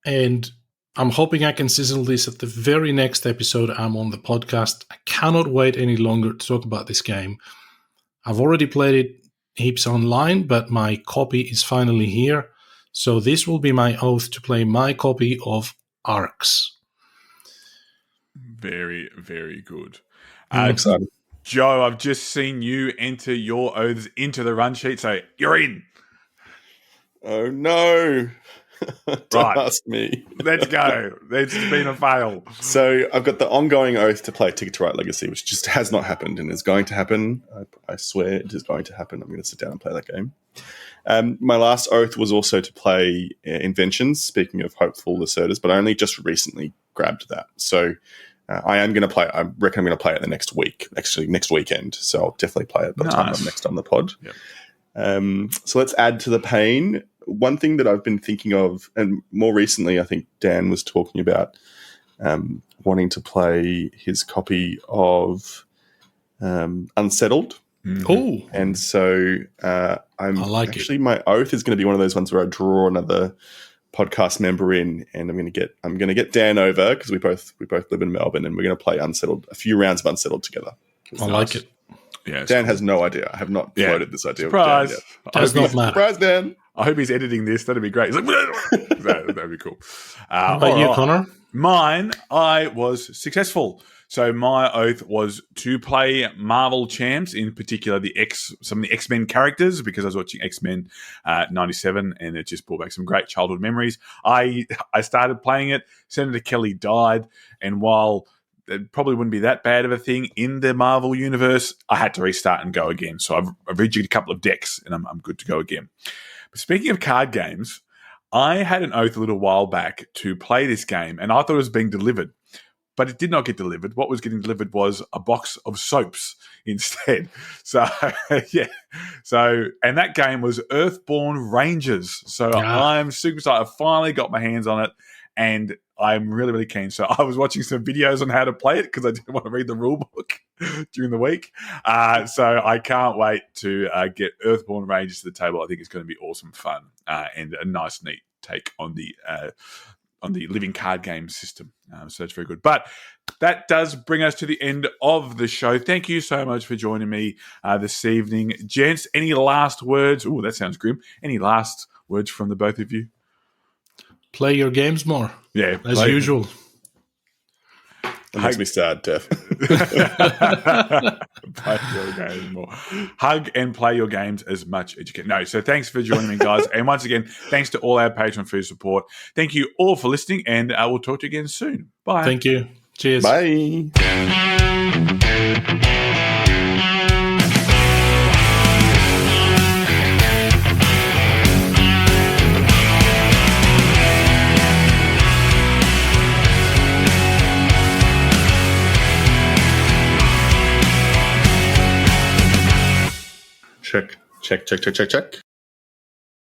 and I'm hoping I can sizzle this at the very next episode I'm on the podcast. I cannot wait any longer to talk about this game. I've already played it heaps online, but my copy is finally here. So this will be my oath to play my copy of Arcs. Very, very good. I'm excited. Joe, I've just seen you enter your oaths into the run sheet, so you're in. Oh, no. Don't ask me. Let's go. It's been a fail. So I've got the ongoing oath to play Ticket to Ride Legacy, which just has not happened and is going to happen. I swear it is going to happen. I'm going to sit down and play that game. My last oath was also to play Inventions, speaking of hopeful asserters, but I only just recently grabbed that. So I am going to play. I reckon I'm going to play it the next week, actually next weekend. So I'll definitely play it by the time I'm next on the pod. Yep. So let's add to the pain. One thing that I've been thinking of, and more recently, I think Dan was talking about wanting to play his copy of Unsettled. Mm-hmm. Oh, and so my oath is going to be one of those ones where I draw another podcast member in, and I'm going to get Dan over because we both live in Melbourne, and we're going to play Unsettled, a few rounds of Unsettled together. I like it. Yeah, Dan has no idea. I have not floated this idea. Surprise! With Dan yet. Does not matter. Surprise, Dan. I hope he's editing this. That'd be great. He's like, that'd be cool. How about you, Conor? Mine, I was successful. So my oath was to play Marvel champs, in particular some of the X-Men characters, because I was watching X-Men 97, and it just brought back some great childhood memories. I started playing it. Senator Kelly died, and while it probably wouldn't be that bad of a thing in the Marvel universe, I had to restart and go again. So I've rejigged a couple of decks, and I'm good to go again. But speaking of card games, I had an oath a little while back to play this game, and I thought it was being delivered. But it did not get delivered. What was getting delivered was a box of soaps instead. So, yeah. So, and that game was Earthborn Rangers. So I'm super excited. I finally got my hands on it, and I'm really, really keen. So I was watching some videos on how to play it because I didn't want to read the rule book during the week. So I can't wait to get Earthborn Rangers to the table. I think it's going to be awesome fun and a nice, neat take on the living card game system. So that's very good. But that does bring us to the end of the show. Thank you so much for joining me this evening. Gents, any last words? Oh, that sounds grim. Any last words from the both of you? Play your games more. Yeah. As usual. It makes me sad, Def. Play your games more. Hug and play your games as much as you can. No, so thanks for joining me, guys. And once again, thanks to all our patrons for your support. Thank you all for listening, and we'll talk to you again soon. Bye. Thank you. Cheers. Bye. Check.